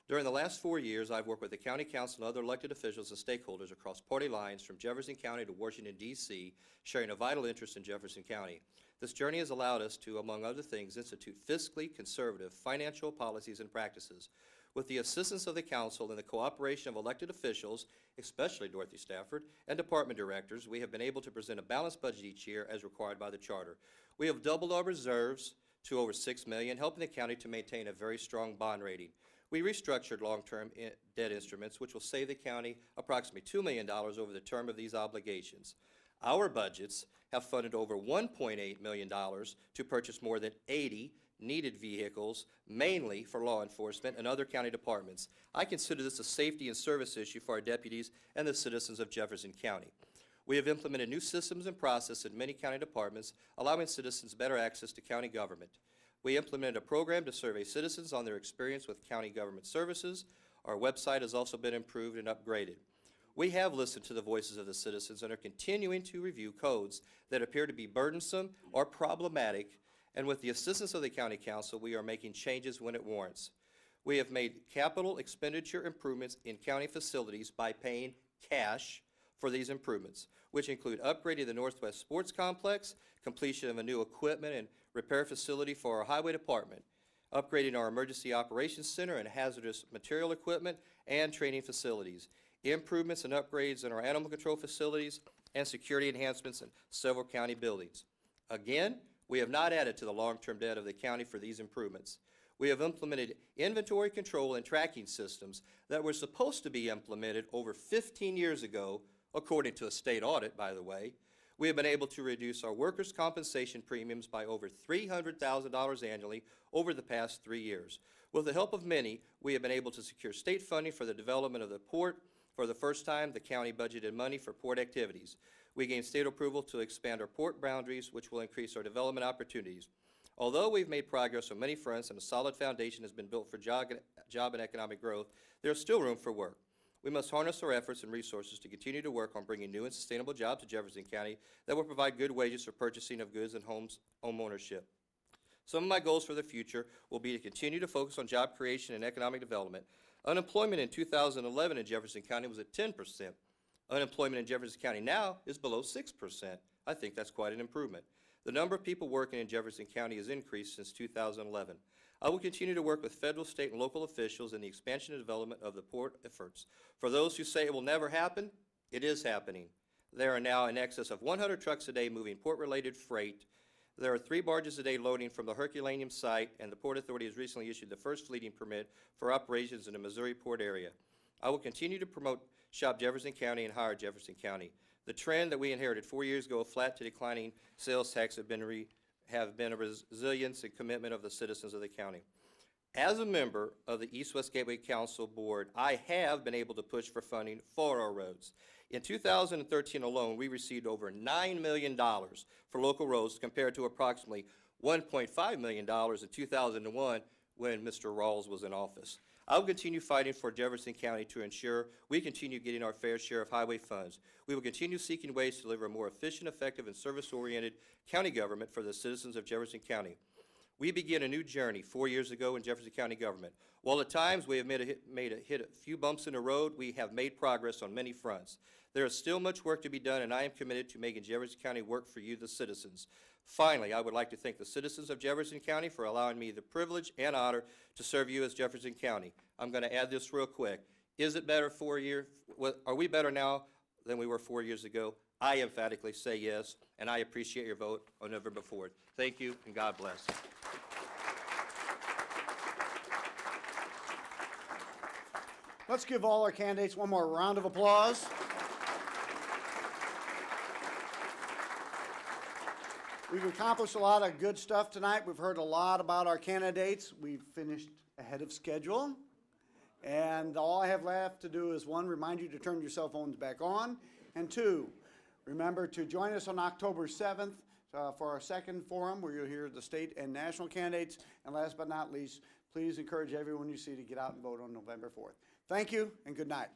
During the last 4 years, I've worked with the county council and other elected officials and stakeholders across party lines from Jefferson County to Washington, D.C., sharing a vital interest in Jefferson County. This journey has allowed us to, among other things, institute fiscally conservative financial policies and practices. With the assistance of the council and the cooperation of elected officials, especially Dorothy Stafford, and department directors, we have been able to present a balanced budget each year as required by the charter. We have doubled our reserves to over $6 million, helping the county to maintain a very strong bond rating. We restructured long-term debt instruments, which will save the county approximately $2 million over the term of these obligations. Our budgets have funded over $1.8 million to purchase more than 80 needed vehicles, mainly for law enforcement and other county departments. I consider this a safety and service issue for our deputies and the citizens of Jefferson County. We have implemented new systems and processes in many county departments, allowing citizens better access to county government. We implemented a program to survey citizens on their experience with county government services. Our website has also been improved and upgraded. We have listened to the voices of the citizens and are continuing to review codes that appear to be burdensome or problematic, and with the assistance of the county council, we are making changes when it warrants. We have made capital expenditure improvements in county facilities by paying cash for these improvements, which include upgrading the Northwest Sports Complex, completion of a new equipment and repair facility for our highway department, upgrading our emergency operations center and hazardous material equipment and training facilities, improvements and upgrades in our animal control facilities, and security enhancements in several county buildings. Again, we have not added to the long-term debt of the county for these improvements. We have implemented inventory control and tracking systems that were supposed to be implemented over 15 years ago, according to a state audit, by the way. We have been able to reduce our workers' compensation premiums by over $300,000 annually over the past 3 years. With the help of many, we have been able to secure state funding for the development of the port. For the first time, the county budgeted money for port activities. We gained state approval to expand our port boundaries, which will increase our development opportunities. Although we've made progress on many fronts and a solid foundation has been built for job and economic growth, there is still room for work. We must harness our efforts and resources to continue to work on bringing new and sustainable jobs to Jefferson County that will provide good wages for purchasing of goods and home ownership. Some of my goals for the future will be to continue to focus on job creation and economic development. Unemployment in 2011 in Jefferson County was at 10%. Unemployment in Jefferson County now is below 6%. I think that's quite an improvement. The number of people working in Jefferson County has increased since 2011. I will continue to work with federal, state, and local officials in the expansion and development of the port efforts. For those who say it will never happen, it is happening. There are now in excess of 100 trucks a day moving port-related freight. There are 3 barges a day loading from the Herculaneum site, and the Port Authority has recently issued the first fleeting permit for operations in the Missouri Port area. I will continue to promote Shop Jefferson County and Hire Jefferson County. The trend that we inherited 4 years ago of flat to declining sales tax have been a resilience and commitment of the citizens of the county. As a member of the East-West Gateway Council Board, I have been able to push for funding for our roads. In 2013 alone, we received over $9 million for local roads compared to approximately $1.5 million in 2001 when Mr. Rawls was in office. I will continue fighting for Jefferson County to ensure we continue getting our fair share of highway funds. We will continue seeking ways to deliver a more efficient, effective, and service-oriented county government for the citizens of Jefferson County. We began a new journey 4 years ago in Jefferson County government. While at times we have hit a few bumps in the road, we have made progress on many fronts. There is still much work to be done, and I am committed to making Jefferson County work for you, the citizens. Finally, I would like to thank the citizens of Jefferson County for allowing me the privilege and honor to serve you as Jefferson County. I'm going to add this real quick. Is it better 4 years? Are we better now than we were 4 years ago? I emphatically say yes, and I appreciate your vote on November 4th. Thank you, and God bless. Let's give all our candidates one more round of applause. We've accomplished a lot of good stuff tonight. We've heard a lot about our candidates. We've finished ahead of schedule. And all I have left to do is, 1, remind you to turn your cell phones back on. And 2, remember to join us on October 7th for our second forum where you'll hear the state and national candidates. And last but not least, please encourage everyone you see to get out and vote on November 4th. Thank you and good night.